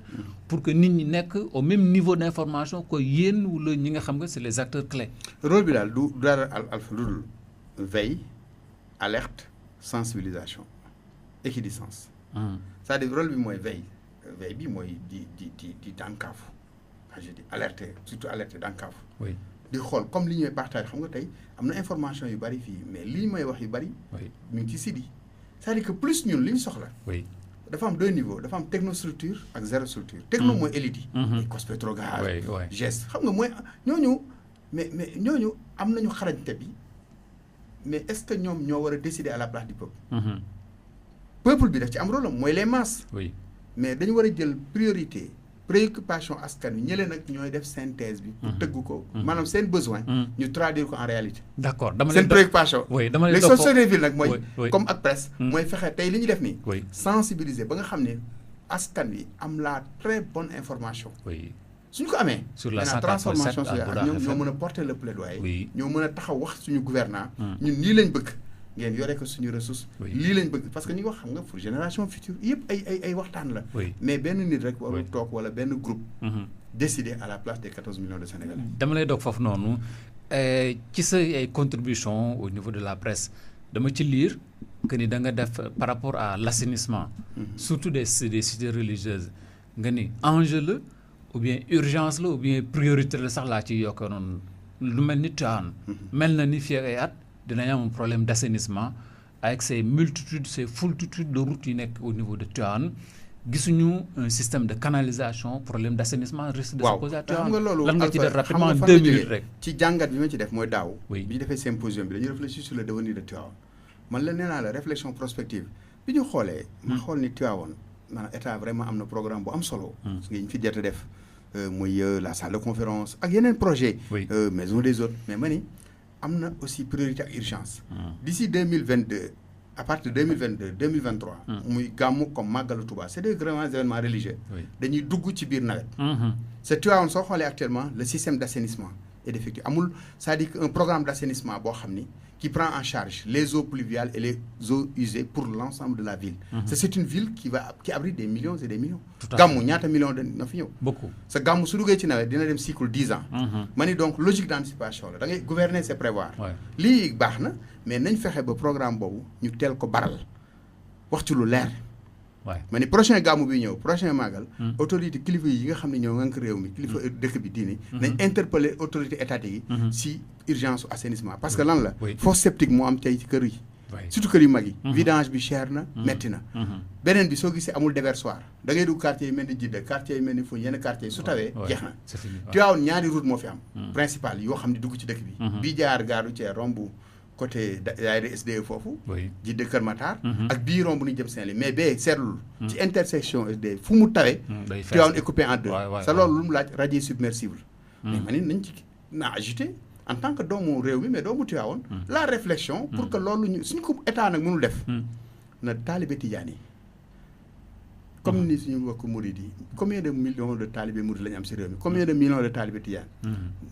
pour que nit ñi nekk au même niveau d'information que yéen wala ñi nga xam nga c'est les acteurs clés. rôle bi daal du dara alpha lu dul veille alerte sensibilisation équidistance. c'est-à-dire rôle bi mooy veille bi mooy di dànkaafu je dis alerter surtout alerter dànkaafu. di xool comme li ñuy partage xam nga tey am na information yu bari fii mais li may wax yu bari. ñu ngi ci site yi c'est-à-dire que plus ñun li ñu soxla. dafa am 2 niveaux dafa am technostructure ak zéro structure. techno mooy élite yi. ay Cospetrogaz. geste xam nga mooy ñooñu mais ñooñu am nañu xarañte bi mais est-ce que ñoom ñoo war a décider à la place du peuple. peuple bi daf ci am rôle am mooy les masses. mais dañu war a jël priorité préoccupation askan wi ñële nag ñooy def synthèse bi. pour tëgg ko maanaam seen besoin. ñu traduire ko en réalité. d'accord dama seen préoccupation. dama les sociétés ville nag mooy. comme ak presse. mooy fexe tey li ñu def nii. sensibiliser ba nga xam ne askan wi am la très bonne information. suñu ko amee. sur la transformation sociale ñoom ñoo mën a porter le plaidoyer. ñoo mën a taxaw wax suñu gouvernant ñun nii lañ bëgg. ngeen yore ko suñu ressource. lii lañ bëgg parce que ñu ngi wax xam nga pour génération future yëpp ay waxtaan la. mais benn nit rek warul toog wala benn groupe. décider à la place des 14 millions de Sénégalais. dama lay doog foofu noonu ci sa ay contribution au niveau de la presse dama ci lire que ni da nga def par rapport à l'assainissement. surtout des cités religieuses nga ni enjeu la ou bien urgence la ou bien priorité la sax laa ci yokk noonu lu mel ni Tivaouane. mel na ni fii ak ay at. dinañ am un problème d'assainissement avec ces foultitudes de routes yi nekk au niveau de Tivaouane gisuñu un système de canalisation problème d'assainissement risque de se poser à Tivaouane. xam nga loolu lan nga ci def rapidement en 2 minutes rek. ci jàngat bi ma ci def mooy daaw. bi ñu defee symposium bi dañuy réfléchir sur le devenir de Tivaouane man la nee naa la réflexion prospective bi ñu xoolee. ma xool ni Tivaouane maanaam état vraiment am na programme bu am solo. parce que ñu fi jot a def muy la salle de conférence ak yeneen projet maison des hôtes mais ma ni am na aussi priorité ak urgence. d'ici 2022 à partir de 2022 2023. muy gàmmu comme màggalu Touba c'est des grands événements religieux. dañuy dugg ci biir nawet. c'est Tivaouane soo xoolee actuellement le système d'assainissement est défectueux amul c'est-à-dire un programme d'assainissement boo xam ni qui prend en charge les eaux pluviales et les eaux usées pour l'ensemble de la ville. C'est une ville qui abrite des millions et des millions. gàmmu ñaata millions na fi ñëw. beaucoup sa gàmmu su duggee ci nawet dina dem cycle 10 ans. ma ni donc logique d'anticipation la da ngay gouverner c'est prévoir. lii baax na mais nañ fexe ba programme boobu ñu teel ko baral wax ci lu leer. ma ni prochain gàmmu bi ñëw prochain màggal. autorité kilifa yi nga xam ne ñoo ngànk réew mi kilifa dëkk bi diine. nañ interpeller autorité étatique yi. si urgence assainissement parce que lan la. fosse septique moo am tey ci kër yi. surtout kër yu mag yi. vidange bi cher na metti na. beneen bi soo gisee amul déversoir da ngay dugg quartier yi mel ni Jidda quartier yi mel ni fu yenn quartier yi su tawee jeex na. Tivaouane ñaari route moo fi am. principal yoo xam ne dugg ci dëkk bi. bii jaar gare routière romb côté daayira SDE foofu. Jidda Kër Matar. ak bii romb nu jëm Saint-Louis mais bee seetlul. ci intersection SDE fu mu tawee. Tivaouane est coupé en 2. sa loolu lu mu laaj radier submersible. mais man it nañ ci naa ajouté en tant que doomu réew mi mais doomu Tivaouane. la réflexion pour que loolu ñu suñ ko état nag mënul def. na taalibe tijaan yi comme ni suñu mbokku murid yi combien de millions de talibé murid la ñu am si réew mi combien de millions de talibé tijaan.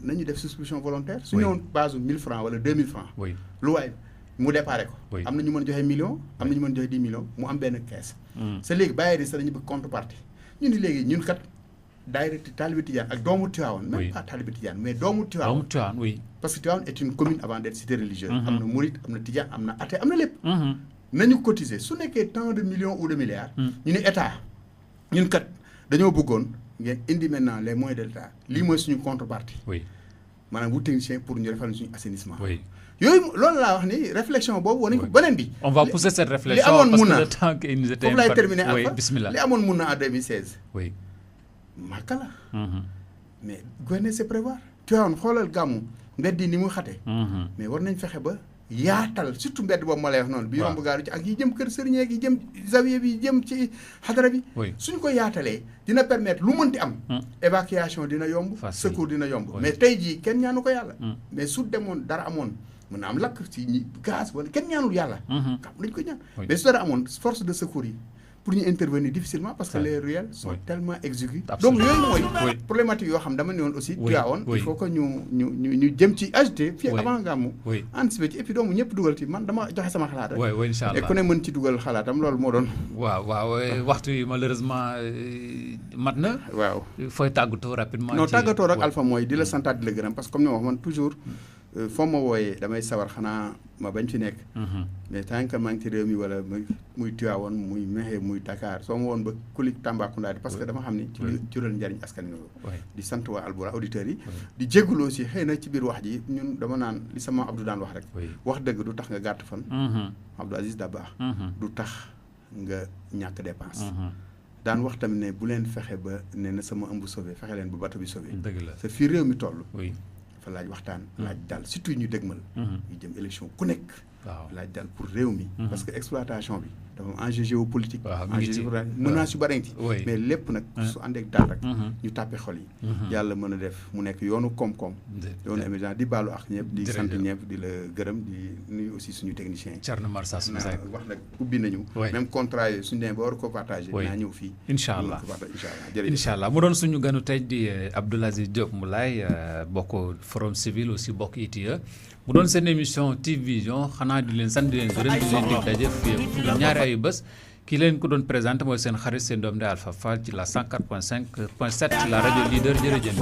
nañu def souscription volontaire. su ñëwoon base 1000 francs wala 2000 francs. lu waay mu déparé ko. am na ñu mën joxe million am na ñu mën joxe 10 millions mu am benn caisse. sa léegi bàyyi sax dañu bëgg contrepartie ñu ni léegi ñun kat daayira talibé tijaan ak doomu Tivaouane. même pas talibé tijaan mais doomu Tivaouane. parce que Tivaouane est une commune avant d'être cité religieuse. am na murid am na tijaan am na athée am na lépp. nañu cotiser su nekkee tant de millions ou de milliards. ñu ne état ñun kat dañoo bëggoon ngeen indi maintenant les moyens de l'état lii mooy suñu contrepartie. maanaam wut technicien pour ñu defal suñu assainissement. oui yooyu loolu laa wax ni réflexion boobu war nañu ko beneen bi. on va pousser cette réflexion amoon parce mun que na le temps que nous était foofu laay terminer oui Alpha bismillah li amoon mun na en 2016. oui màkka la. mais gouverner c'est prévoir. tu vois xoolal gàmmu mbedd yi ni mu xate mais war nañ fexe ba yaatal surtout mbedd boobu ma lay wax noonu. bi yomb gaaru ci ak yi jëm kër sëriñ yi jëm zawiya bi jëm ci xadara bi. suñ ko yaatalee dina permettre lu mënti am. évacuation dina yomb. secours dina yomb. mais tey jii kenn ñaanu ko yàlla. mais su demoon dara amoon mën na am lakk ci gaz wala kenn ñaanul yàlla. xam dañ ko ñaan. mais su dara amoon force de secours yi pour ñu intervenir difficilement parce que les ruelles sont tellement exiguës. donc yooyu mooy problématique yoo xam dama ne woon aussi tuwaawoon il faut que ñu jëm ci agité fii avant gàmmu anticiper ci et puis doomu ñëpp dugal ci man dama joxe sama xalaat rek incha allah et ku ne mën ci dugal xalaatam loolu moo doon waaw waxtu yi malheureusement mat na waaw fooy tàggatoo rapidement non tàggatoo rek Alpha mooy di la santaat di la gërëm parce que comme ni ma wax man toujours foo ma wooyee damay sawar xanaa ma bañ fi nekk mais tant que maa ngi ci réew mi wala muy Tivaouane muy Mékhé muy Dakar soo ma woon ba kulik Tambacounda di parce que dama xam ni ci li jural njariñ askan wi di sant waa Albourakh auditeurs yi di jégalu aussi xëy na ci biir wax ji ñun dama naan li sama Abdou daan wax rek wax dëgg du tax nga gàtt fan Abdou Aziz Dabakh du tax nga ñàkk dépense daan wax tamit ne bu leen fexe ba ne na sama ëmb sauvé fexe leen ba bato bi sauvé c'est fii réew mi toll dafa laaj waxtaan laaj daal surtout ñu dégmal ñu jëm élection ku nekk laaj daal pour réew mi parce que exploitation bi dafa am enjeu géopolitique enjeu géopolitique menace yu bari ci mais lépp nag su àndeek daal rek ñu tàppe xol yi yàlla mën a def mu nekk yoonu koom-koom yoonu émergence di baalu ak ñëpp di sant ñëpp di la gërëm di nuyu aussi suñu technicien yi Thierno Marsa wax nag ubbi nañu même contrat yi suñu demee ba war ko partagé naa ñëw fii incha allah jërëjëf incha allah mu doon suñu ganu tey di Abdoul Aziz Diop Moulay bokk Forum Civil aussi bokk ITIE mu doon seen émission TV Vision xanaa di leen sant di leen gërëm di leen dig daje fii ñaari ayu bés ki leen ko doon présenté mooy seen xarit seen doom de Alpha Fall ci la 104.5.7 ci la rajo leader jërëjëf.